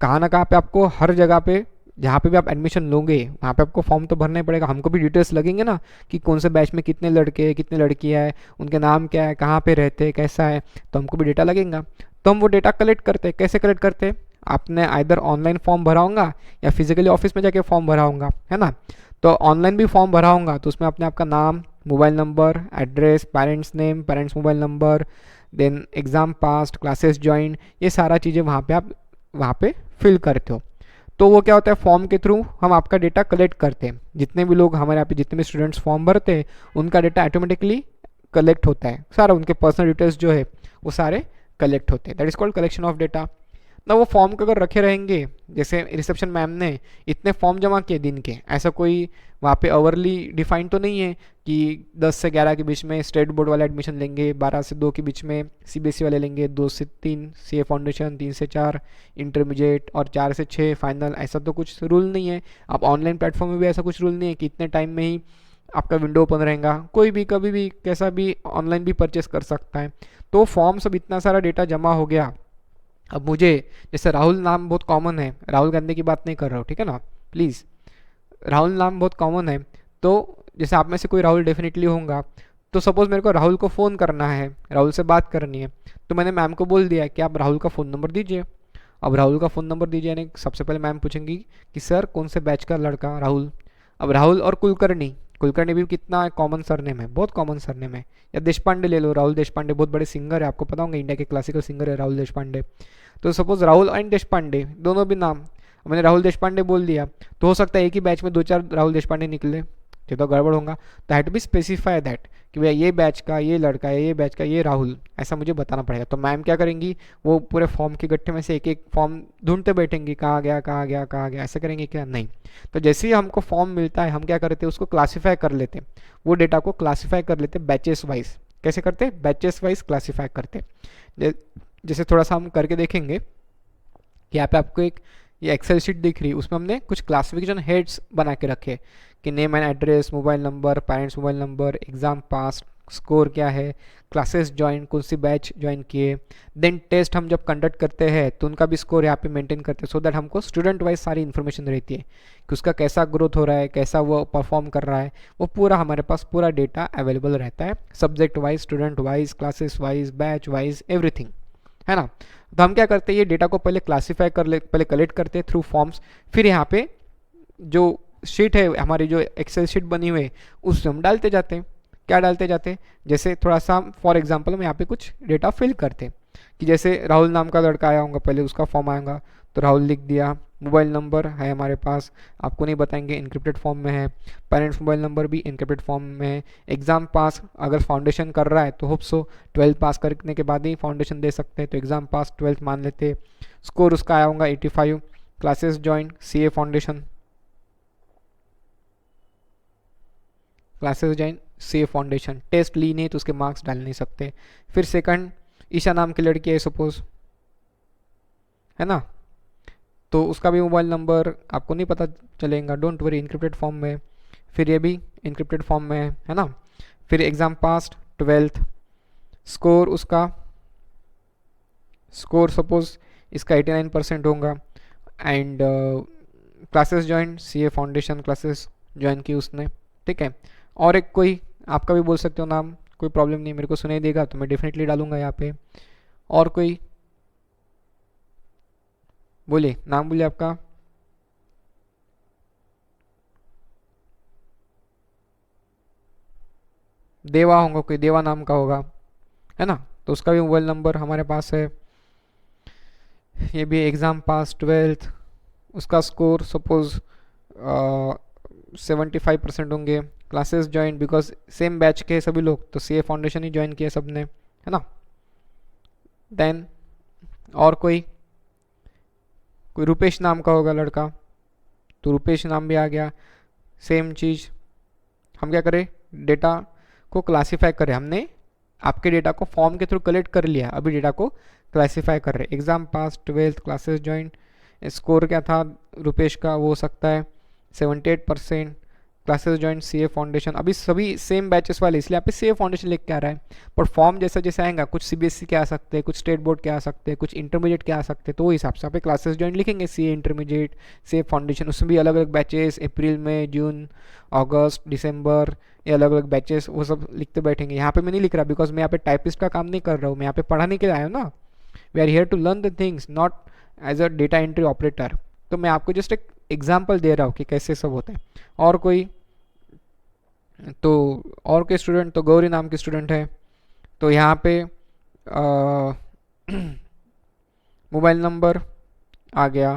कहाँ ना कहाँ पे आपको हर जगह पे जहाँ पे भी आप एडमिशन लोगे वहाँ पे आपको फॉर्म तो भरना ही पड़ेगा। हमको भी डिटेल्स लगेंगे ना कि कौन से बैच में कितने लड़के कितने लड़कियाँ हैं, उनके नाम क्या है, कहाँ पे रहते हैं, कैसा है, तो हमको भी डेटा लगेगा। तो हम वो डेटा कलेक्ट करते हैं। कैसे कलेक्ट करते हैं? आपने आइदर ऑनलाइन फॉर्म भरा होगा या फिजिकली ऑफिस में जाके फॉर्म भरा होगा, है ना? तो ऑनलाइन भी फॉर्म भरा होगा तो उसमें अपने आपका नाम, mobile number, address, parents name, parents mobile number, then exam passed, classes join, ये सारा चीज़ें वहाँ पे आप वहाँ पे फिल करते हो। तो वो क्या होता है, फॉर्म के थ्रू हम आपका डेटा कलेक्ट करते हैं। जितने भी लोग हमारे यहाँ पे जितने भी स्टूडेंट्स फॉर्म भरते हैं उनका डेटा ऑटोमेटिकली कलेक्ट होता है, सारा उनके पर्सनल डिटेल्स जो है वो सारे कलेक्ट होते हैं। That is called collection of data. ना वो फॉर्म को अगर रखे रहेंगे, जैसे रिसेप्शन मैम ने इतने फॉर्म जमा किए दिन के, ऐसा कोई वहाँ पे अवरली डिफाइंड तो नहीं है कि 10 से 11 के बीच में स्टेट बोर्ड वाले एडमिशन लेंगे, 12 से 2 के बीच में सीबीएसई वाले लेंगे, 2 से 3 सीए फाउंडेशन, 3 से 4 इंटरमीडिएट और 4 से 6 फाइनल, ऐसा तो कुछ रूल नहीं है। आप ऑनलाइन प्लेटफॉर्म में भी ऐसा कुछ रूल नहीं है कि इतने टाइम में ही आपका विंडो ओपन रहेगा, कोई भी कभी भी कैसा भी ऑनलाइन भी परचेस कर सकता है। तो फॉर्म सब इतना सारा डेटा जमा हो गया। अब मुझे, जैसे राहुल नाम बहुत कॉमन है, राहुल गांधी की बात नहीं कर रहा हूँ, ठीक है ना, प्लीज़, राहुल नाम बहुत कॉमन है। तो जैसे आप में से कोई राहुल डेफिनेटली होगा, तो सपोज़ मेरे को राहुल को फ़ोन करना है, राहुल से बात करनी है, तो मैंने मैम को बोल दिया कि आप राहुल का फ़ोन नंबर दीजिए। अब राहुल का फ़ोन नंबर दीजिए, यानी सबसे पहले मैम पूछेंगी कि सर कौन से बैच का लड़का राहुल। अब राहुल और कुलकर्णी, कुलकर्णी भी कितना कॉमन सरनेम है, बहुत कॉमन सरनेम है। या देश पांडे ले लो, राहुल देश पांडे बहुत बड़े सिंगर है, आपको पता होंगे, इंडिया के क्लासिकल सिंगर है राहुल देश पांडे। तो सपोज राहुल एंड देश पांडे दोनों भी नाम, मैंने राहुल देश पांडे बोल दिया, तो हो सकता है एक ही बैच में 2-4 राहुल देश पांडे निकले, ये तो गड़बड़ होगा। तो had to be specify that कि भैया ये बैच का ये लड़का है, ये बैच का ये राहुल, ऐसा मुझे बताना पड़ेगा। तो मैम क्या करेंगी, वो पूरे फॉर्म के गट्ठे में से एक एक फॉर्म ढूंढते बैठेंगी, कहाँ गया कहाँ गया कहाँ गया, ऐसे करेंगे क्या, नहीं। तो जैसे ही हमको फॉर्म मिलता है, हम क्या करते हैं, उसको क्लासीफाई कर लेते हैं, वो डेटा को क्लासीफाई कर लेते बैचेस वाइज। कैसे करते, बैचेस वाइज क्लासीफाई करते। जैसे थोड़ा सा हम करके देखेंगे कि यहाँ पे आपको एक ये एक्सेल शीट दिख रही है, उसमें हमने कुछ क्लासिफिकेशन हेड्स बना के रखे कि name and address, mobile number, parents mobile number, exam pass, score क्या है, क्लासेस ज्वाइन, कौन सी बैच ज्वाइन किए, देन टेस्ट हम जब कंडक्ट करते हैं तो उनका भी स्कोर यहाँ पे मेंटेन करते हैं, सो दैट हमको स्टूडेंट वाइज सारी इन्फॉर्मेशन रहती है कि उसका कैसा ग्रोथ हो रहा है, कैसा वो परफॉर्म कर रहा है, वो पूरा हमारे पास पूरा डेटा अवेलेबल रहता है, subject wise, student wise, classes wise, batch wise, everything, है ना। तो हम क्या करते हैं, ये डेटा को पहले क्लासीफाई कर ले, पहले कलेक्ट करते हैं थ्रू फॉर्म्स, फिर यहाँ पे जो शीट है हमारी, जो एक्सेल शीट बनी हुई है, उसमें हम डालते जाते हैं। क्या डालते जाते हैं, जैसे थोड़ा सा फॉर एग्जांपल हम यहाँ पे कुछ डेटा फिल करते हैं कि जैसे राहुल नाम का लड़का आया होगा, पहले उसका फॉर्म आएगा, तो राहुल लिख दिया, मोबाइल नंबर है हमारे पास, आपको नहीं बताएंगे, इनक्रिप्टेड फॉर्म में है, पेरेंट्स मोबाइल नंबर भी इनक्रिप्टेड फॉर्म में है, एग्ज़ाम पास अगर फाउंडेशन कर रहा है तो होप सो 12th पास करने के बाद ही फाउंडेशन दे सकते हैं, तो एग्ज़ाम पास 12th मान लेते, स्कोर उसका आया होगा 85, classes join CA foundation, classes join CA foundation, test ली नहीं तो उसके मार्क्स डाल नहीं सकते। फिर सेकंड, ईशा नाम की लड़की है सपोज, है ना, तो उसका भी मोबाइल नंबर आपको नहीं पता चलेगा, डोंट वरी, इनक्रिप्टेड फॉर्म में। फिर ये भी इनक्रिप्टेड फॉर्म में है ना। फिर एग्ज़ाम पास 12th, स्कोर उसका, स्कोर सपोज इसका 89% होगा, and classes join CA foundation, classes join की उसने, ठीक है। और एक कोई आपका भी बोल सकते हो नाम, कोई प्रॉब्लम नहीं, मेरे को सुनाई देगा तो मैं डेफिनेटली डालूंगा यहाँ पे। और कोई बोलिए, नाम बोलिए आपका। देवा होगा, कोई देवा नाम का होगा, है ना, तो उसका भी मोबाइल नंबर हमारे पास है। ये भी एग्ज़ाम पास 12th, उसका स्कोर सपोज 75% होंगे, classes join because same batch के सभी लोग, तो सीए फाउंडेशन ही ज्वाइन किया सबने, है ना। देन और कोई रुपेश नाम का होगा लड़का, तो रुपेश नाम भी आ गया। सेम चीज़ हम क्या करें, डेटा को क्लासीफाई करें, हमने आपके डेटा को फॉर्म के थ्रू कलेक्ट कर लिया, अभी डेटा को क्लासीफाई कर रहे। Exam pass 12th, classes join, score क्या था रुपेश का, वो हो सकता है 78%, क्लासेस ज्वाइन सीए फाउंडेशन, अभी सभी सेम बैचेस वाले, इसलिए यहाँ पे सीए फाउंडेशन लिख के आ रहा है, पर फॉर्म जैसा जैसे आएगा, कुछ सीबीएसई के आ सकते हैं, कुछ स्टेट बोर्ड के आ सकते हैं, कुछ इंटरमीडिएट के आ सकते हैं, तो वो हिसाब से यहाँ पे क्लासेस ज्वाइन लिखेंगे, सीए इंटरमीडिएट, सीए फाउंडेशन, उसमें भी अलग अलग बैचेस, अप्रैल में, जून, अगस्त, दिसंबर, ये अलग अलग बैचेस, वो सब लिखते बैठेंगे। यहाँ पे मैं नहीं लिख रहा बिकॉज मैं यहाँ पे टाइपिस्ट का काम नहीं कर रहा हूँ, मैं यहाँ पे पढ़ाने के लिए आया हूँ ना, we are here to learn the things, not as a data entry operator. तो मैं आपको जस्ट एक एग्जाम्पल दे रहा हूँ कि कैसे सब होता है। और कोई, तो और कोई स्टूडेंट, तो गौरी नाम की स्टूडेंट है, तो यहाँ पे मोबाइल नंबर आ गया,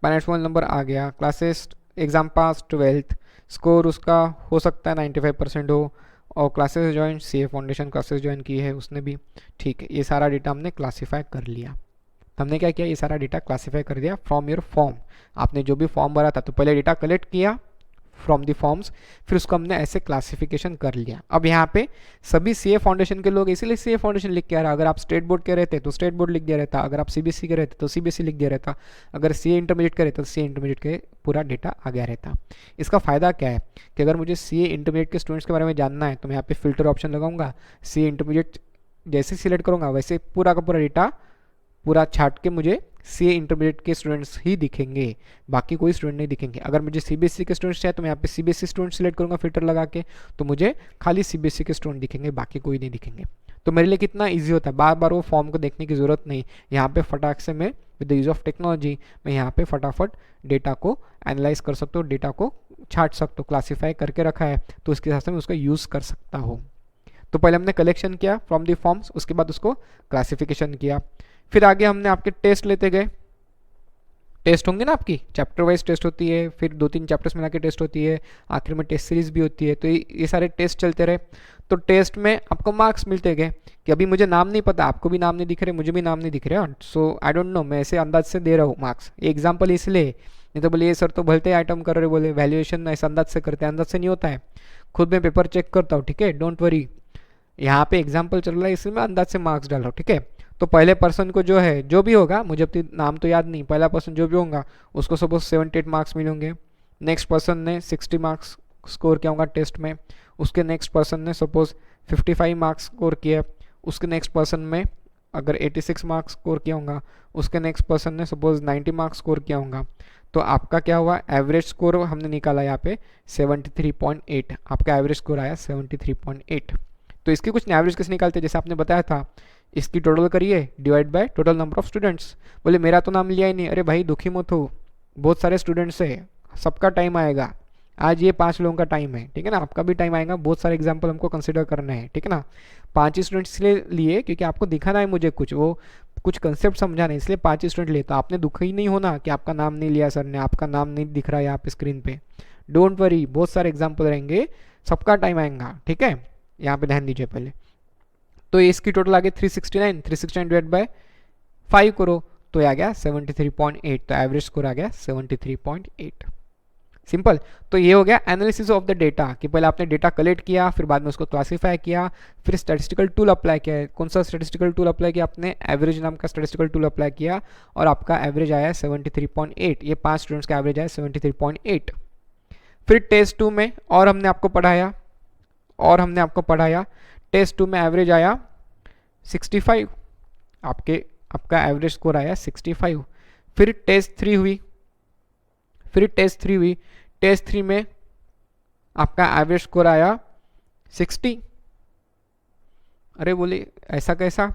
पेरेंट्स मोबाइल नंबर आ गया, classes exam pass 12th, score उसका हो सकता है 95% हो, और classes join CA foundation classes join की है उसने भी, ठीक है। ये सारा डेटा हमने क्लासीफाई कर लिया, तो हमने क्या किया, ये सारा डेटा क्लासीफाई कर दिया फ्रॉम योर फॉर्म। आपने जो भी फॉर्म भरा था तो पहले डेटा कलेक्ट किया फ्रॉम द फॉर्म्स, फिर उसको हमने ऐसे क्लासिफिकेशन कर लिया। अब यहाँ पे सभी सीए फाउंडेशन के लोग इसीलिए सीए फाउंडेशन लिख के आ रहा, अगर आप स्टेट बोर्ड के रहते तो स्टेट बोर्ड लिख दिया रहता, अगर आप सीबीएसई के रहते तो सीबीएसई लिख दिया रहता, अगर सीए इंटरमीडिएट के रहते तो सीए इंटरमीडिएट के पूरा डेटा आ गया रहता। इसका फ़ायदा क्या है कि अगर मुझे सीए इंटरमीडिएट के स्टूडेंट्स के बारे में जानना है तो मैं यहाँ पे फिल्टर ऑप्शन लगाऊंगा, सीए इंटरमीडिएट जैसे सिलेक्ट करूँगा वैसे पूरा का पूरा डेटा पूरा छाट के मुझे सीए इंटरमीडिएट के स्टूडेंट्स ही दिखेंगे, बाकी कोई स्टूडेंट नहीं दिखेंगे। अगर मुझे सीबीएसई के स्टूडेंट्स चाहिए तो मैं यहाँ पे सीबीएसई स्टूडेंट सिलेक्ट करूँगा फिल्टर लगा के, तो मुझे खाली सीबीएसई के स्टूडेंट दिखेंगे, बाकी कोई नहीं दिखेंगे। तो मेरे लिए कितना ईजी होता है, बार बार वो फॉर्म को देखने की ज़रूरत नहीं। यहाँ पे फटाक से मैं with the use of technology मैं यहाँ पे फटाफट डेटा को एनालाइज कर सकता हूँ, डेटा को छाट सकता हूँ, क्लासीफाई करके रखा है तो उसके हिसाब से मैं उसका यूज़ कर सकता हूँ। तो पहले हमने कलेक्शन किया फ्रॉम द फॉर्म्स, उसके बाद उसको क्लासिफिकेशन किया, फिर आगे हमने आपके टेस्ट लेते गए। टेस्ट होंगे ना, आपकी चैप्टर वाइज टेस्ट होती है, फिर 2-3 चैप्टर्स मिला के टेस्ट होती है, आखिर में टेस्ट सीरीज भी होती है। तो ये सारे टेस्ट चलते रहे। तो टेस्ट में आपको मार्क्स मिलते गए कि अभी मुझे नाम नहीं पता, आपको भी नाम नहीं दिख रहे, मुझे भी नाम नहीं दिख रहे, सो आई डोंट नो, मैं ऐसे अंदाज से दे रहा हूँ मार्क्स। ये एग्जाम्पल इसलिए, नहीं तो बोले ये सर तो भलते आइटम कर रहे, बोले वैल्यूएशन ऐसे अंदाज से करते हैं, अंदाज से नहीं होता है, खुद मैं पेपर चेक करता हूँ, ठीक है, डोंट वरी। यहाँ पे एग्जाम्पल चल रहा है इसलिए मैं अंदाज से मार्क्स डाल रहा हूँ, ठीक है। तो पहले पर्सन को जो है, जो भी होगा, मुझे अपनी नाम तो याद नहीं, पहला पर्सन जो भी होगा उसको सपोज 78 मार्क्स मिलेंगे। नेक्स्ट पर्सन ने 60 मार्क्स स्कोर किया होगा टेस्ट में, उसके नेक्स्ट पर्सन ने सपोज 55 मार्क्स स्कोर किया, उसके नेक्स्ट पर्सन में अगर 86 मार्क्स स्कोर किया होगा, उसके नेक्स्ट पर्सन ने सपोज 90 मार्क्स स्कोर किया होगा। तो आपका क्या हुआ, एवरेज स्कोर हमने निकाला यहाँ पे 73.8, आपका एवरेज स्कोर आया 73.8। तो इसकी कुछ एवरेज कैसे निकालते हैं, जैसे आपने बताया था, इसकी टोटल करिए divide by total number of students. बोले मेरा तो नाम लिया ही नहीं, अरे भाई दुखी मत हो, बहुत सारे स्टूडेंट्स है, सबका टाइम आएगा। आज ये 5 लोगों का टाइम है, ठीक है ना, आपका भी टाइम आएगा, बहुत सारे एग्जाम्पल हमको कंसिडर करने हैं, ठीक है ना। 5 ही स्टूडेंट्स इसलिए लिए क्योंकि आपको दिखाना है मुझे कुछ कंसेप्ट समझाना है, इसलिए 5 ही स्टूडेंट लिए। तो आपने दुखी ही नहीं होना कि आपका नाम नहीं लिया सर ने, आपका नाम नहीं दिख रहा है यहाँ पे स्क्रीन पे, डोंट वरी, बहुत सारे एग्जाम्पल रहेंगे, सबका टाइम आएगा, ठीक है, यहाँ पे ध्यान दीजिए पहले। तो इसकी टोटल आ गई 369 डिवाइड बाय 5 करो तो ये आ गया 73.8, तो एवरेज स्कोर आ गया 73.8। सिंपल। तो ये हो गया एनालिसिस ऑफ द डेटा, कि पहले आपने डेटा कलेक्ट किया, फिर बाद में उसको क्लासीफाई किया, फिर स्टैटिस्टिकल टूल अप्लाई किया। कौन सा स्टैटिस्टिकल टूल अप्लाई किया आपने, एवरेज नाम का स्टैटिस्टिकल टूल अप्लाई किया, और आपका एवरेज आया 73.8, ये 5 स्टूडेंट्स का एवरेज आया 73.8। फिर टेस्ट 2 में और हमने आपको पढ़ाया, टेस्ट 2 में एवरेज आया 65, आपका एवरेज स्कोर आया 65। फिर टेस्ट 3 हुई, टेस्ट 3 में आपका एवरेज स्कोर आया 60। अरे बोले ऐसा कैसा,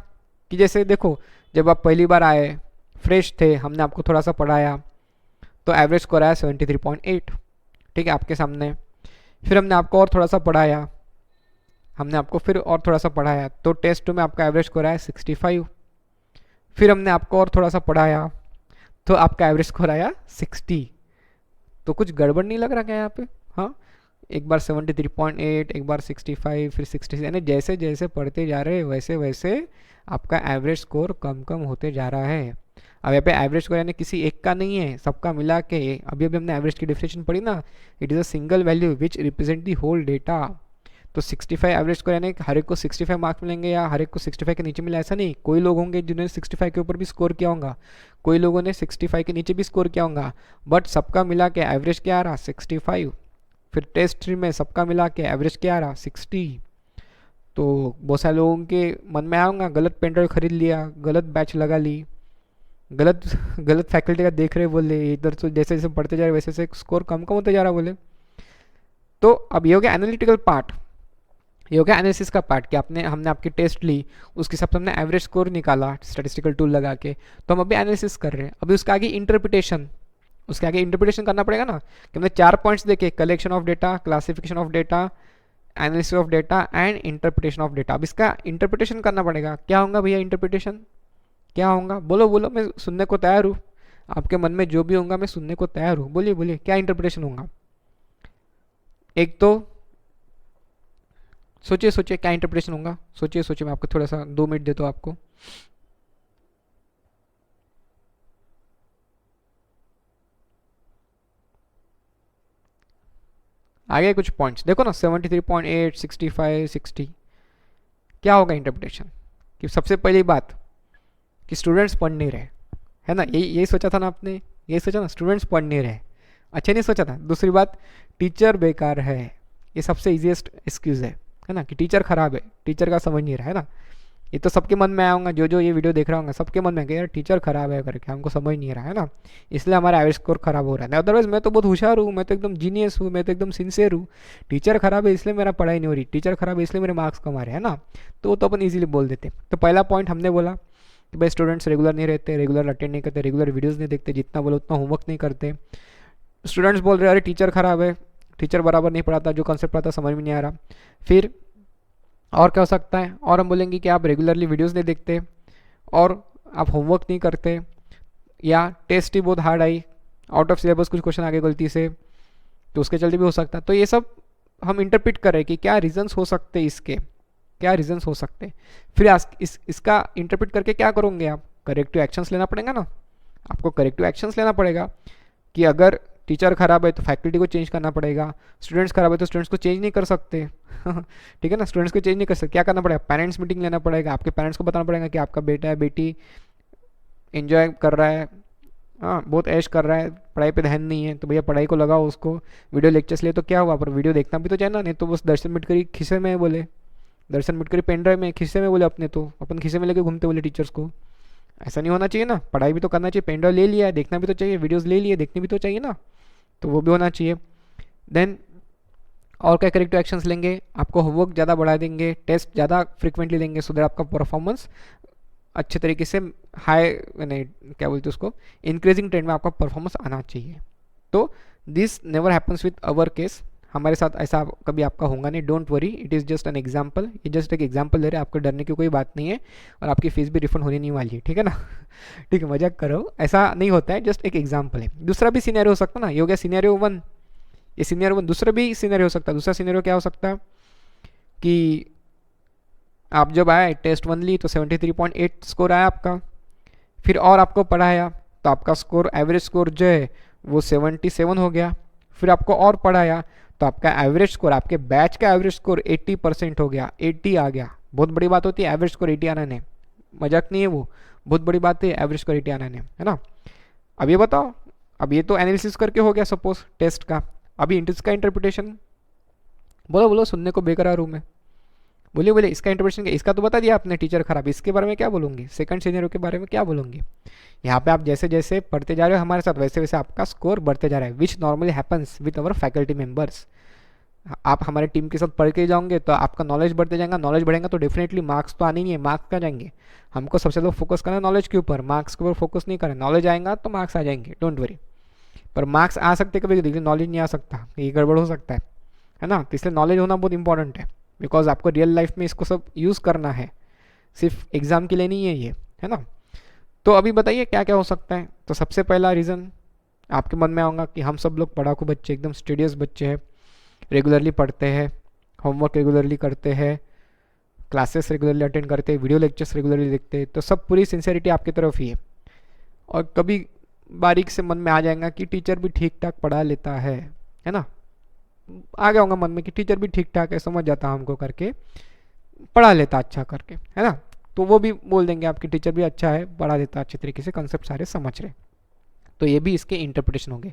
कि जैसे देखो, जब आप पहली बार आए, फ्रेश थे, हमने आपको थोड़ा सा पढ़ाया, तो एवरेज स्कोर आया 73.8, ठीक है, आपके सामने। फिर हमने आपको और थोड़ा सा पढ़ाया, तो टेस्ट 2 में आपका एवरेज स्कोर आया 65। फिर हमने आपको और थोड़ा सा पढ़ाया, तो आपका एवरेज स्कोर आया 60। तो कुछ गड़बड़ नहीं लग रहा क्या यहाँ पे, हाँ, एक बार 73.8, एक बार 65, फिर 66, यानी जैसे जैसे पढ़ते जा रहे हैं वैसे वैसे आपका एवरेज स्कोर कम कम होते जा रहा है। अब यहाँ पे एवरेज स्कोर यानी किसी एक का नहीं है, सबका मिला के। अभी हमने एवरेज की डिफिनेशन पढ़ी ना, it is a single value which represent the whole data. तो 65 एवरेज स्कोर यानी हर एक को 65 मार्क्स मिलेंगे, या हर एक को 65 के नीचे मिले, ऐसा नहीं। कोई लोग होंगे जिन्होंने 65 के ऊपर भी स्कोर किया होगा, कोई लोगों ने 65 के नीचे भी स्कोर किया होगा, बट सबका मिला के एवरेज क्या आ रहा, 65। फिर टेस्ट 3 में सबका मिला के एवरेज क्या आ रहा, 60। तो बहुत सारे लोगों के मन में आऊँगा, गलत पेन ड्राइव खरीद लिया, गलत बैच लगा ली, गलत फैकल्टी का देख रहे, बोले इधर तो जैसे जैसे पढ़ते जा रहे वैसे वैसे स्कोर कम कम होते जा रहा, बोले। तो अब ये हो गया एनालिटिकल पार्ट, ये हो गया एनालिसिस का पार्ट, कि हमने आपकी टेस्ट ली, उसके हिसाब से हमने एवरेज स्कोर निकाला स्टैटिस्टिकल टूल लगा के, तो हम अभी एनालिसिस कर रहे हैं। अभी उसके आगे इंटरप्रिटेशन करना पड़ेगा ना, कि हमने 4 पॉइंट्स देखे, collection of data, classification of data, analysis of data and interpretation of data. अब इसका इंटरप्रिटेशन करना पड़ेगा। क्या होगा भैया इंटरप्रिटेशन, क्या होगा, बोलो, मैं सुनने को तैयार हूँ, आपके मन में जो भी होगा मैं सुनने को तैयार हूँ, बोलिए क्या इंटरप्रिटेशन होगा। एक तो सोचिए क्या इंटरप्रिटेशन होगा, सोचिए, मैं आपको थोड़ा सा 2 मिनट देता हूँ आपको। आगे कुछ पॉइंट्स देखो ना, 73.8, 65, 60, क्या होगा इंटरप्रिटेशन? कि सबसे पहली बात कि स्टूडेंट्स पढ़ नहीं रहे, है ना, यही सोचा था ना आपने, यही सोचा ना, स्टूडेंट्स पढ़ नहीं रहे, अच्छे नहीं सोचा था। दूसरी बात, टीचर बेकार है, ये सबसे इजीएस्ट एक्सक्यूज़ है ना, कि टीचर खराब है, टीचर का समझ नहीं रहा है ना। ये तो सबके मन में आऊँगा, जो जो ये वीडियो देख रहा होगा सबके मन में कि यार टीचर खराब है करके, हमको समझ नहीं रहा है ना, इसलिए हमारा एवरेज स्कोर खराब हो रहा है। अदरवाइज मैं तो बहुत होशियार हूँ, मैं तो एकदम जीनियस हूँ, मैं तो एकदम सिंसियर हूँ, टीचर खराब है इसलिए मेरा पढ़ाई नहीं हो रही, टीचर खराब है इसलिए मेरे मार्क्स कम आ रहे हैं ना। तो वो तो अपन ईजिली बोल देते। तो पहला पॉइंट हमने बोला कि भाई स्टूडेंट्स रेगुलर नहीं रहते, रेगुलर अटेंड नहीं करते, रेगुलर वीडियोज़ नहीं देखते, जितना बोलो उतना होमवर्क नहीं करते। स्टूडेंट्स बोल रहे हैं अरे टीचर खराब है, टीचर बराबर नहीं पढ़ाता, जो कॉन्सेप्ट पढ़ाता समझ में नहीं आ रहा। फिर और क्या हो सकता है, और हम बोलेंगे कि आप रेगुलरली वीडियोस नहीं देखते और आप होमवर्क नहीं करते, या टेस्ट ही बहुत hard I, out of syllabus कुछ क्वेश्चन आगे गलती से, तो उसके चलते भी हो सकता है। तो ये सब हम इंटरप्रिट करें कि क्या रीजंस हो सकते हैं इसके, क्या रीजंस हो सकते हैं। फिर इसका इंटरप्रिट करके क्या करोगे आप, करेक्टिव एक्शंस लेना पड़ेगा ना, आपको करेक्टिव एक्शंस लेना पड़ेगा कि अगर टीचर खराब है तो फैकल्टी को चेंज करना पड़ेगा, स्टूडेंट्स खराब है तो स्टूडेंट्स को चेंज नहीं कर सकते ठीक है ना, स्टूडेंट्स को चेंज नहीं कर सकते, क्या करना पड़ेगा, पेरेंट्स मीटिंग लेना पड़ेगा, आपके पेरेंट्स को बताना पड़ेगा कि आपका बेटा है बेटी एंजॉय कर रहा है, हाँ बहुत ऐश कर रहा है, पढ़ाई पे ध्यान नहीं है, तो भैया पढ़ाई को लगाओ उसको, वीडियो लेक्चर्स ले तो क्या हुआ, पर वीडियो देखना भी तो चाहिए ना, नहीं तो बस दर्शन मिट करी खिसे में बोले, दर्शन मिट करी पेन ड्राइव में खिसे में बोले, अपने तो अपन खिसे में लेके घूमते बोले टीचर्स को, ऐसा नहीं होना चाहिए ना, पढ़ाई भी तो करना चाहिए, पेन ड्राइव ले लिया है देखना भी तो चाहिए, वीडियोज़ ले लिए देखनी भी तो चाहिए ना, तो वो भी होना चाहिए। देन और क्या करेक्टिव एक्शंस लेंगे, आपको होमवर्क ज़्यादा बढ़ा देंगे, टेस्ट ज़्यादा फ्रिक्वेंटली देंगे, सो दैट आपका परफॉर्मेंस अच्छे तरीके से हाई, नहीं क्या बोलते उसको, इंक्रीजिंग ट्रेंड में आपका परफॉर्मेंस आना चाहिए। तो this never happens with our case, हमारे साथ ऐसा कभी आपका होगा नहीं, don't worry, it is just an example, ये जस्ट एक एग्जाम्पल दे रहे हैं, आपको डरने की कोई बात नहीं है, और आपकी फीस भी रिफंड होने नहीं वाली है, ठीक है ना ठीक है, मजाक करो, ऐसा नहीं होता है, जस्ट एक एग्जाम्पल है। दूसरा भी सीनेरियो हो सकता है ना, ये हो गया सीनेरियो 1, ये सीनियर 1, दूसरा भी सीनियर हो सकता है। दूसरा सीनियर क्या हो सकता है कि आप जब आए टेस्ट 1 ली तो 73.8 स्कोर आया आपका, फिर और आपको पढ़ाया तो आपका स्कोर, एवरेज स्कोर जो है वो 77 हो गया, फिर आपको और पढ़ाया तो आपका एवरेज स्कोर, आपके बैच का एवरेज स्कोर 80% हो गया, 80 आ गया। बहुत बड़ी बात होती है एवरेज स्कोर 80 आना ने, मजाक नहीं है वो, बहुत बड़ी बात है एवरेज स्कोर 80 आना ने, है ना। अब ये बताओ, अब ये तो एनालिसिस करके हो गया सपोज टेस्ट का, अभी इसका इंटरप्रिटेशन बोलो, बोलो सुनने को बेकरार हूँ मैं, बोलिए बोलिए, इसका इंटरप्रिटेशन क्या, इसका तो बता दिया आपने टीचर खराब, इसके बारे में क्या बोलूँगी, सेकंड सीनियर के बारे में क्या बोलूँगी। यहाँ पे आप जैसे जैसे पढ़ते जा रहे हो हमारे साथ, वैसे वैसे आपका स्कोर बढ़ते जा रहा है, विच normally happens with our faculty members. आप हमारे टीम के साथ पढ़ के जाओगे तो आपका नॉलेज बढ़ते जाएगा, नॉलेज बढ़ेगा तो डेफिनेटली मार्क्स तो आने नहीं है, मार्क्स कहाँ जाएंगे, हमको सबसे ज़्यादा फोकस करना है नॉलेज के ऊपर, मार्क्स के ऊपर फोकस नहीं करना, नॉलेज आएगा तो मार्क्स आ जाएंगे, डोंट वरी। पर मार्क्स आ सकते कभी कभी, नॉलेज नहीं आ सकता, ये गड़बड़ हो सकता है ना, तो इसलिए नॉलेज होना बहुत इंपॉर्टेंट है, बिकॉज आपको रियल लाइफ में इसको सब यूज़ करना है, सिर्फ एग्ज़ाम के लिए नहीं है ये, है ना। तो अभी बताइए क्या क्या हो सकता है। तो सबसे पहला रीज़न आपके मन में आऊँगा कि हम सब लोग पढ़ाकू बच्चे, एकदम स्टूडियस बच्चे हैं, रेगुलरली पढ़ते हैं, होमवर्क रेगुलरली करते हैं, क्लासेस रेगुलरली अटेंड करते हैं, वीडियो लेक्चर्स रेगुलरली देखते हैं, तो सब पूरी सिंसियरिटी आपकी तरफ ही है। और कभी बारीक से मन में आ जाएगा कि टीचर भी ठीक ठाक पढ़ा लेता है ना, आ गया होगा मन में कि टीचर भी ठीक ठाक है, समझ जाता हमको करके, पढ़ा लेता अच्छा करके, है ना, तो वो भी बोल देंगे आपकी टीचर भी अच्छा है, पढ़ा देता अच्छे तरीके से, कंसेप्ट सारे समझ रहे, तो ये भी इसके इंटरप्रिटेशन होंगे,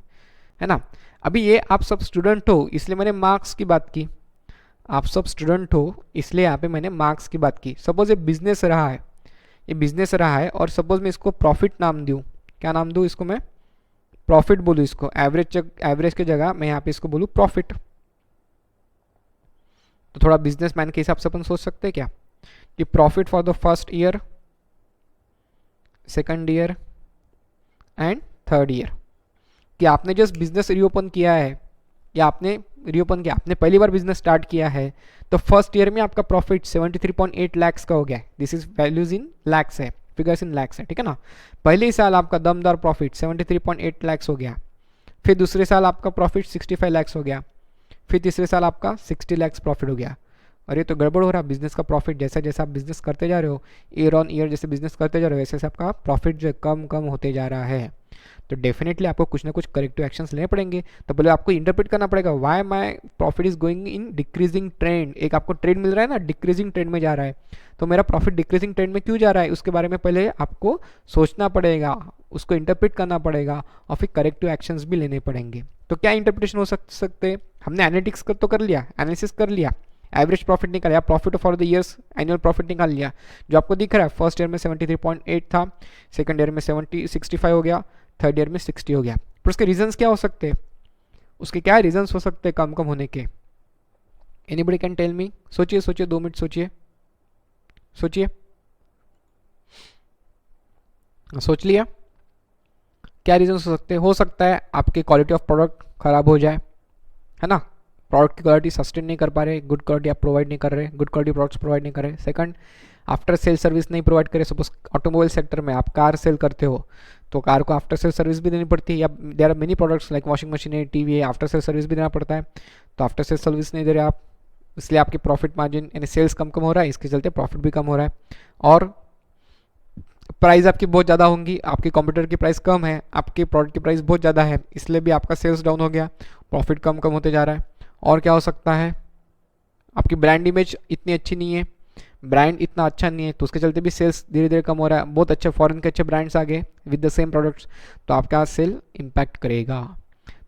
है ना। अभी ये आप सब स्टूडेंट हो इसलिए मैंने मार्क्स की बात की, आप सब स्टूडेंट हो इसलिए यहाँ पे मैंने मार्क्स की बात की। सपोज ये बिजनेस रहा है, ये बिजनेस रहा है, और सपोज मैं इसको प्रॉफिट नाम दूँ, क्या नाम दूँ इसको, मैं प्रॉफिट बोलूँ इसको, एवरेज की जगह मैं यहाँ पे इसको बोलूँ प्रॉफिट, तो थोड़ा बिजनेसमैन के हिसाब से अपन सोच सकते हैं क्या कि profit for the first year, second year and third year, कि आपने जस्ट बिजनेस रीओपन किया है, या आपने रीओपन किया, आपने पहली बार बिजनेस स्टार्ट किया है, तो फर्स्ट ईयर में आपका प्रॉफिट 73.8 लाख्स का हो गया है, this is values in lakhs है, फिगर्स इन लैक्स है, ठीक है ना। पहले ही साल आपका दमदार प्रॉफिट 73.8 लाख्स हो गया, फिर दूसरे साल आपका प्रॉफिट 65 लाख्स हो गया, फिर तीसरे साल आपका 60 लाख्स प्रॉफिट हो गया। और ये तो गड़बड़ हो रहा है, बिजनेस का प्रॉफिट जैसा जैसा आप बिजनेस करते जा रहे हो, ईयर ऑन ईयर जैसे बिजनेस करते जा रहे हो, वैसे वैसे आपका प्रॉफिट जो है कम कम होते जा रहा है। तो डेफिनेटली आपको कुछ ना कुछ करेक्टिव एक्शंस लेने पड़ेंगे। तो पहले आपको इंटरप्रेट करना पड़ेगा why my profit is going in decreasing trend. एक आपको ट्रेंड मिल रहा है ना, डिक्रीजिंग ट्रेंड में जा रहा है, तो मेरा प्रॉफिट डिक्रीजिंग ट्रेंड में क्यों जा रहा है, उसके बारे में पहले आपको सोचना पड़ेगा, उसको इंटरप्रेट करना पड़ेगा और फिर करेक्टिव एक्शंस भी लेने पड़ेंगे। तो क्या इंटरप्रिटेशन हो सकते हैं, हमने एनालिटिक्स तो कर लिया, एनालिसिस कर लिया, एवरेज प्रॉफिट निकाल लिया, profit for the years annual profit निकाल लिया, जो आपको दिख रहा है फर्स्ट ईयर में 73.8 था, सेकंड ईयर में 65 हो गया, थर्ड ईयर में 60 हो गया। पर उसके रीजंस क्या हो सकते हैं, उसके क्या रीजंस हो सकते हैं कम कम होने के? Anybody can tell me? सोचिए सोचिए, 2 मिनट सोचिए, सोचिए, सोच लिया? क्या रीजंस हो सकते हैं? हो सकता है आपकी क्वालिटी ऑफ प्रोडक्ट खराब हो जाए, है ना, प्रोडक्ट की क्वालिटी सस्टेन नहीं कर पा रहे, गुड क्वालिटी आप प्रोवाइड नहीं कर रहे, गुड क्वालिटी प्रोडक्ट्स प्रोवाइड नहीं कर रहे। सेकंड, आफ्टर सेल सर्विस नहीं प्रोवाइड करे। सपोज ऑटोमोबाइल सेक्टर में आप कार सेल करते हो तो कार को आफ्टर सेल सर्विस भी देनी पड़ती है, या there are many products like washing machine है, टीवी है, आफ्टर सेल सर्विस भी देना पड़ता है, तो आफ्टर सेल सर्विस नहीं दे रहे आप, इसलिए आपकी प्रॉफिट मार्जिन यानी सेल्स कम कम हो रहा है, इसके चलते प्रॉफिट भी कम हो रहा है। और प्राइस आपकी बहुत ज़्यादा होंगी, आपके कंप्यूटर की प्राइस कम है, आपके प्रोडक्ट की प्राइस बहुत ज़्यादा है, इसलिए भी आपका सेल्स डाउन हो गया, प्रॉफिट कम कम होते जा रहा है। और क्या हो सकता है, आपकी ब्रांड इमेज इतनी अच्छी नहीं है, ब्रांड इतना अच्छा नहीं है, तो उसके चलते भी सेल्स धीरे धीरे कम हो रहा है। बहुत अच्छे फॉरेन के अच्छे ब्रांड्स आ गए विद द सेम प्रोडक्ट्स, तो आपका सेल इम्पैक्ट करेगा।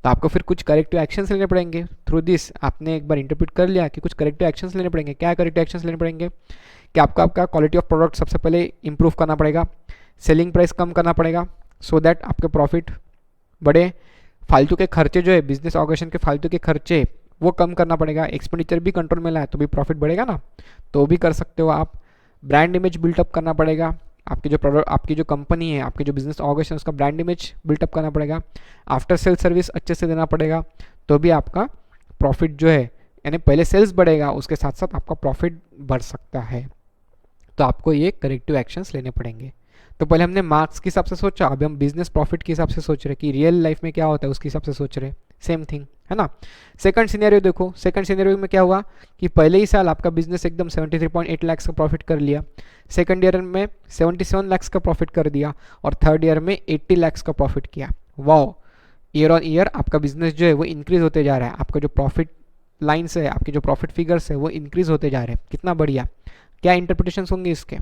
तो आपको फिर कुछ करेक्टिव एक्शंस लेने पड़ेंगे। थ्रू दिस आपने एक बार इंटरप्रेट कर लिया कि कुछ करेक्टिव एक्शंस लेने पड़ेंगे। क्या करेक्टिव एक्शंस लेने पड़ेंगे कि आपका क्वालिटी ऑफ प्रोडक्ट सबसे पहले इंप्रूव करना पड़ेगा, सेलिंग प्राइस कम करना पड़ेगा सो दैट आपके प्रॉफिट बढ़े, फालतू के खर्चे जो है बिजनेस ऑर्गेनाइजेशन के फालतू के खर्चे वो कम करना पड़ेगा, एक्सपेंडिचर भी कंट्रोल में लाए तो भी प्रॉफिट बढ़ेगा ना, तो भी कर सकते हो आप। ब्रांड इमेज बिल्टअप करना पड़ेगा, आपकी जो प्रोडक्ट, आपकी जो कंपनी है, आपकी जो बिजनेस ऑर्गेनाइजेशन उसका ब्रांड इमेज बिल्टअप करना पड़ेगा, आफ्टर सेल सर्विस अच्छे से देना पड़ेगा, तो भी आपका प्रॉफिट जो है, यानी पहले सेल्स बढ़ेगा उसके साथ साथ आपका प्रॉफिट बढ़ सकता है। तो आपको ये करेक्टिव एक्शंस लेने पड़ेंगे। तो पहले हमने मार्क्स के हिसाब से सोचा, अभी हम बिजनेस प्रॉफिट के हिसाब से सोच रहे कि रियल लाइफ में क्या होता है उसके हिसाब से सोच रहे, सेम थिंग है ना। सेकंड सिनेरियो देखो, सेकंड सिनेरियो में क्या हुआ कि पहले ही साल आपका बिजनेस एकदम 73.8 लाख का प्रॉफिट कर लिया, सेकंड ईयर में 77 लाख का प्रॉफिट कर दिया, और थर्ड ईयर में 80 लाख का प्रॉफिट किया। वाओ, ईयर ऑन ईयर आपका बिजनेस जो है वो इंक्रीज होते जा रहा है, आपका जो प्रॉफिट लाइन्स है, आपके जो प्रॉफिट फिगर्स है वो इंक्रीज होते जा रहे हैं, कितना बढ़िया। क्या इंटरप्रिटेशन होंगे इसके,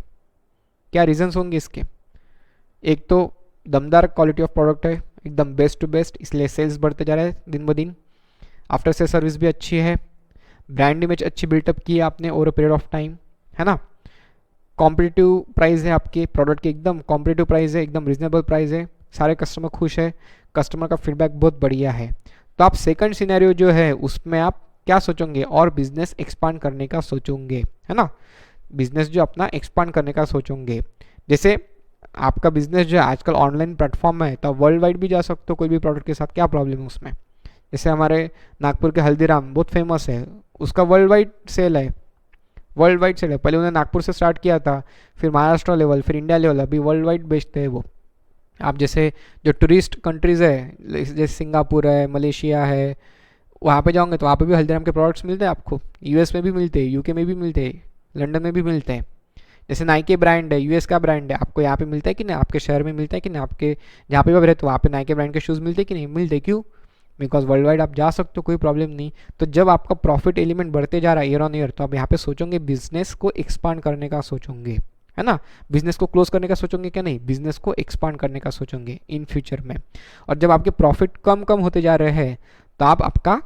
क्या रीजंस होंगे इसके? एक तो दमदार क्वालिटी ऑफ प्रोडक्ट है, एकदम बेस्ट टू बेस्ट, इसलिए सेल्स बढ़ते जा रहे हैं दिन ब दिन, आफ्टर सेल सर्विस भी अच्छी है, ब्रांड इमेज अच्छी बिल्टअप की है आपने over a period of time, है ना, कॉम्पिटिटिव प्राइस है आपके प्रोडक्ट की, एकदम कॉम्पिटिटिव प्राइस है, एकदम रिजनेबल प्राइस है, सारे कस्टमर खुश है, कस्टमर का फीडबैक बहुत बढ़िया है। तो आप सेकंड सिनेरियो जो है उसमें आप क्या सोचोगे, और बिजनेस एक्सपांड करने का सोचोगे, है ना, बिजनेस जो अपना एक्सपांड करने का सोचोगे। जैसे आपका बिजनेस जो है आजकल ऑनलाइन प्लेटफॉर्म है, तो वर्ल्ड वाइड भी जा सकते हो कोई भी प्रोडक्ट के साथ, क्या प्रॉब्लम है उसमें। जैसे हमारे नागपुर के हल्दीराम बहुत फेमस है, उसका वर्ल्ड वाइड सेल है, वर्ल्ड वाइड सेल है, पहले उन्होंने नागपुर से स्टार्ट किया था, फिर महाराष्ट्र लेवल, फिर इंडिया लेवल, अभी वर्ल्ड वाइड बेचते हैं वो। आप जैसे जो टूरिस्ट कंट्रीज़ है जैसे सिंगापुर है, मलेशिया है, वहाँ पे जाओगे तो वहाँ पे भी हल्दीराम के प्रोडक्ट्स मिलते हैं आपको, यूएस में भी मिलते हैं, यूके में भी मिलते हैं, लंदन में भी मिलते हैं। जैसे नाइके ब्रांड है, यूएस का ब्रांड है, आपको यहाँ पे मिलता है कि नहीं, आपके शहर में मिलता है कि नहीं, आपके जहाँ पे भी आप रहते हो वहाँ पे नाइके ब्रांड के शूज़ मिलते हैं कि नहीं मिलते, क्यों? बिकॉज वर्ल्ड वाइड आप जा सकते हो, कोई प्रॉब्लम नहीं। तो जब आपका प्रॉफिट एलिमेंट बढ़ते जा रहा है ईयर ऑन ईयर, तो आप यहाँ पे सोचोगे बिजनेस को एक्सपांड करने का सोचोगे, है ना, बिजनेस को क्लोज करने का सोचोगे क्या, नहीं, बिजनेस को एक्सपांड करने का सोचोगे इन फ्यूचर में। और जब आपके प्रॉफिट कम कम होते जा रहे हैं तो आप आपका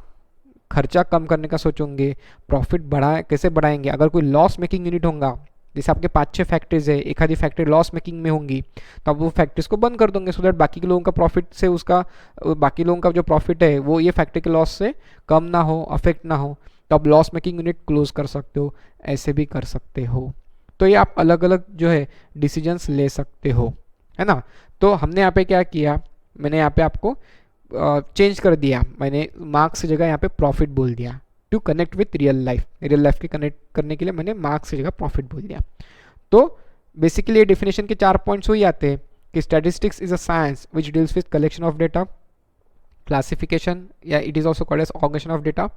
खर्चा कम करने का सोचोगे, प्रॉफिट बढ़ा कैसे बढ़ाएंगे। अगर कोई लॉस मेकिंग यूनिट होगा, जैसे आपके 5-6 फैक्ट्रीज है, एक आधी फैक्ट्री लॉस मेकिंग में होंगी, तो आप वो फैक्ट्रीज को बंद कर दोगे सो दैट बाकी के लोगों का प्रॉफिट से उसका, बाकी लोगों का जो प्रॉफिट है वो ये फैक्ट्री के लॉस से कम ना हो, अफेक्ट ना हो, तो आप लॉस मेकिंग यूनिट क्लोज कर सकते हो, ऐसे भी कर सकते हो। तो ये आप अलग अलग जो है डिसीजंस ले सकते हो, है ना। तो हमने यहाँ पे क्या किया, मैंने यहाँ पे आपको चेंज कर दिया, मैंने मार्क्स की जगह यहाँ पे प्रॉफिट बोल दिया to connect with real life, real life के कनेक्ट करने के लिए मैंने मार्क्स की जगह प्रॉफिट बोल दिया। तो बेसिकली ये डेफिनेशन के 4 पॉइंट्स वही आते हैं कि statistics is a science which deals with collection of data, classification, या it is also called as organisation of data,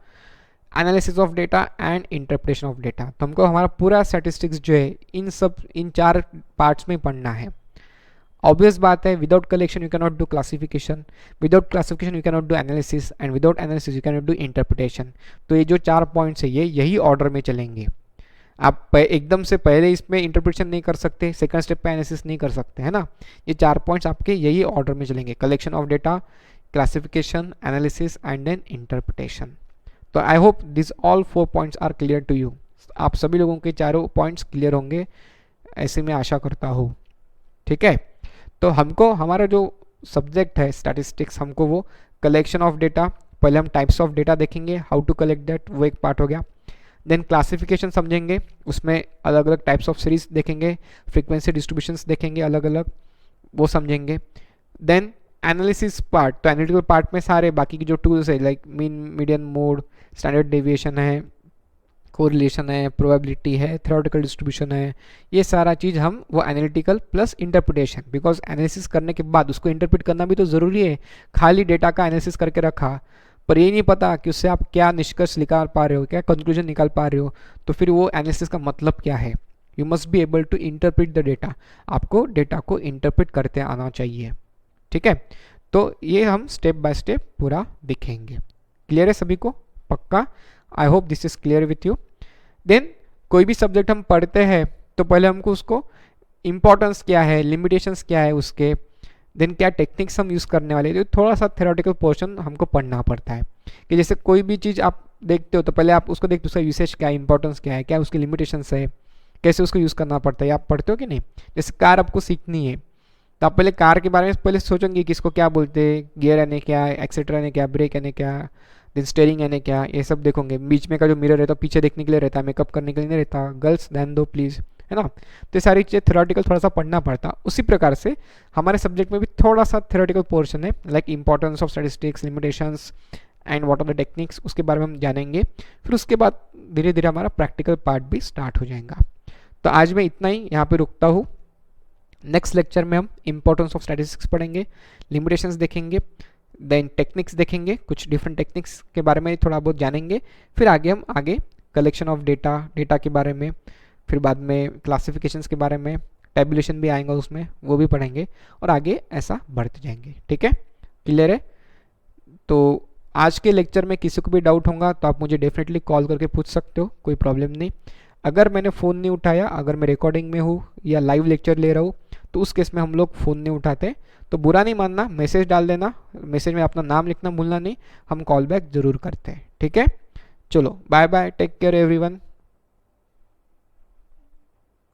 analysis of data and interpretation of data. तो हमको हमारा पूरा स्टैटिस्टिक्स जो है इन 4 पार्ट्स में पढ़ना है। ऑब्वियस बात है, without collection you can not do classification, without classification you can not do analysis, and without analysis you can not do interpretation. तो ये जो 4 पॉइंट्स है ये यही ऑर्डर में चलेंगे। आप एकदम से पहले इसमें इंटरप्रिटेशन नहीं कर सकते, सेकंड स्टेप पे एनालिसिस नहीं कर सकते, है ना। ये 4 पॉइंट्स आपके यही ऑर्डर में चलेंगे, collection of data, classification, analysis and then interpretation. तो I hope this all 4 points are clear to you. आप सभी लोगों के चारों पॉइंट्स क्लियर होंगे ऐसे मैं आशा करता हूँ, ठीक है। तो हमको हमारा जो सब्जेक्ट है स्टैटिस्टिक्स, हमको वो कलेक्शन ऑफ डेटा, पहले हम टाइप्स ऑफ डेटा देखेंगे, हाउ टू कलेक्ट दैट, वो एक पार्ट हो गया। देन क्लासिफिकेशन समझेंगे, उसमें अलग अलग टाइप्स ऑफ सीरीज देखेंगे, फ्रीक्वेंसी डिस्ट्रीब्यूशंस देखेंगे अलग अलग, वो समझेंगे। देन एनालिसिस पार्ट, तो एनालिटिकल पार्ट में सारे बाकी के जो टूल्स है like mean, median, mode, standard deviation है, कोरिलेशन है, प्रोबेबिलिटी है, थ्योरेटिकल डिस्ट्रीब्यूशन है, ये सारा चीज़ हम वो analytical plus interpretation, because analysis करने के बाद उसको इंटरप्रिट करना भी तो ज़रूरी है। खाली डेटा का एनालिसिस करके रखा पर ये नहीं पता कि उससे आप क्या निष्कर्ष निकाल पा रहे हो, क्या कंक्लूजन निकाल पा रहे हो, तो फिर वो एनालिसिस का मतलब क्या है। You must be able to interpret the data, आपको डेटा को इंटरप्रिट करते आना चाहिए, ठीक है। तो ये हम स्टेप बाय स्टेप पूरा दिखेंगे। क्लियर है सभी को? पक्का? I hope this is clear with you. Then कोई भी सब्जेक्ट हम पढ़ते हैं तो पहले हमको उसको इम्पोर्टेंस क्या है, लिमिटेशंस क्या है उसके, देन क्या टेक्निक्स हम यूज़ करने वाले, तो थोड़ा सा थ्योरेटिकल पोर्शन हमको पढ़ना पड़ता है। कि जैसे कोई भी चीज़ आप देखते हो तो पहले आप उसको देखते हो उसका यूसेज क्या है, इंपॉर्टेंस क्या है, क्या उसकी लिमिटेशंस है, कैसे उसको यूज़ करना पड़ता है, आप पढ़ते हो कि नहीं। जैसे कार आपको सीखनी है तो आप पहले कार के बारे में पहले सोचेंगे कि इसको क्या बोलते हैं, गियर यानी क्या, एक्सेट्रा यानी क्या, ब्रेक यानी क्या, देन स्टेयरिंग यानी क्या, ये सब देखोगे। बीच में का जो मिरर रहता है पीछे देखने के लिए रहता है, मेकअप करने के लिए नहीं रहता। गर्ल्स ध्यान दो प्लीज़, है ना। तो ये सारी चीज़ें थ्योरेटिकल थोड़ा सा पढ़ना पड़ता। उसी प्रकार से हमारे सब्जेक्ट में भी थोड़ा सा थ्योरेटिकल पोर्शन है, like importance of statistics, limitations and what are the techniques, उसके बारे में हम जानेंगे। फिर उसके बाद धीरे धीरे हमारा प्रैक्टिकल पार्ट भी स्टार्ट हो जाएगा। तो आज मैं इतना ही यहाँ पे रुकता हूँ। नेक्स्ट लेक्चर में हम इंपॉर्टेंस ऑफ स्टैटिस्टिक्स पढ़ेंगे, लिमिटेशंस देखेंगे, देन टेक्निक्स देखेंगे, कुछ डिफरेंट टेक्निक्स के बारे में थोड़ा बहुत जानेंगे। फिर हम आगे कलेक्शन ऑफ डेटा के बारे में, फिर बाद में क्लासिफिकेशंस के बारे में, टेबुलेशन भी आएगा उसमें, वो भी पढ़ेंगे और आगे ऐसा बढ़ते जाएंगे, ठीक है। क्लियर है? तो आज के लेक्चर में किसी को भी डाउट होगा तो आप मुझे डेफिनेटली कॉल करके पूछ सकते हो, कोई प्रॉब्लम नहीं। अगर मैंने फ़ोन नहीं उठाया, अगर मैं रिकॉर्डिंग में हूँ या लाइव लेक्चर ले रहा हूँ, तो उस केस में हम लोग फ़ोन नहीं उठाते, तो बुरा नहीं मानना, मैसेज डाल देना, मैसेज में अपना नाम लिखना भूलना नहीं, हम कॉल बैक ज़रूर करते हैं, ठीक है। चलो bye bye, take care everyone.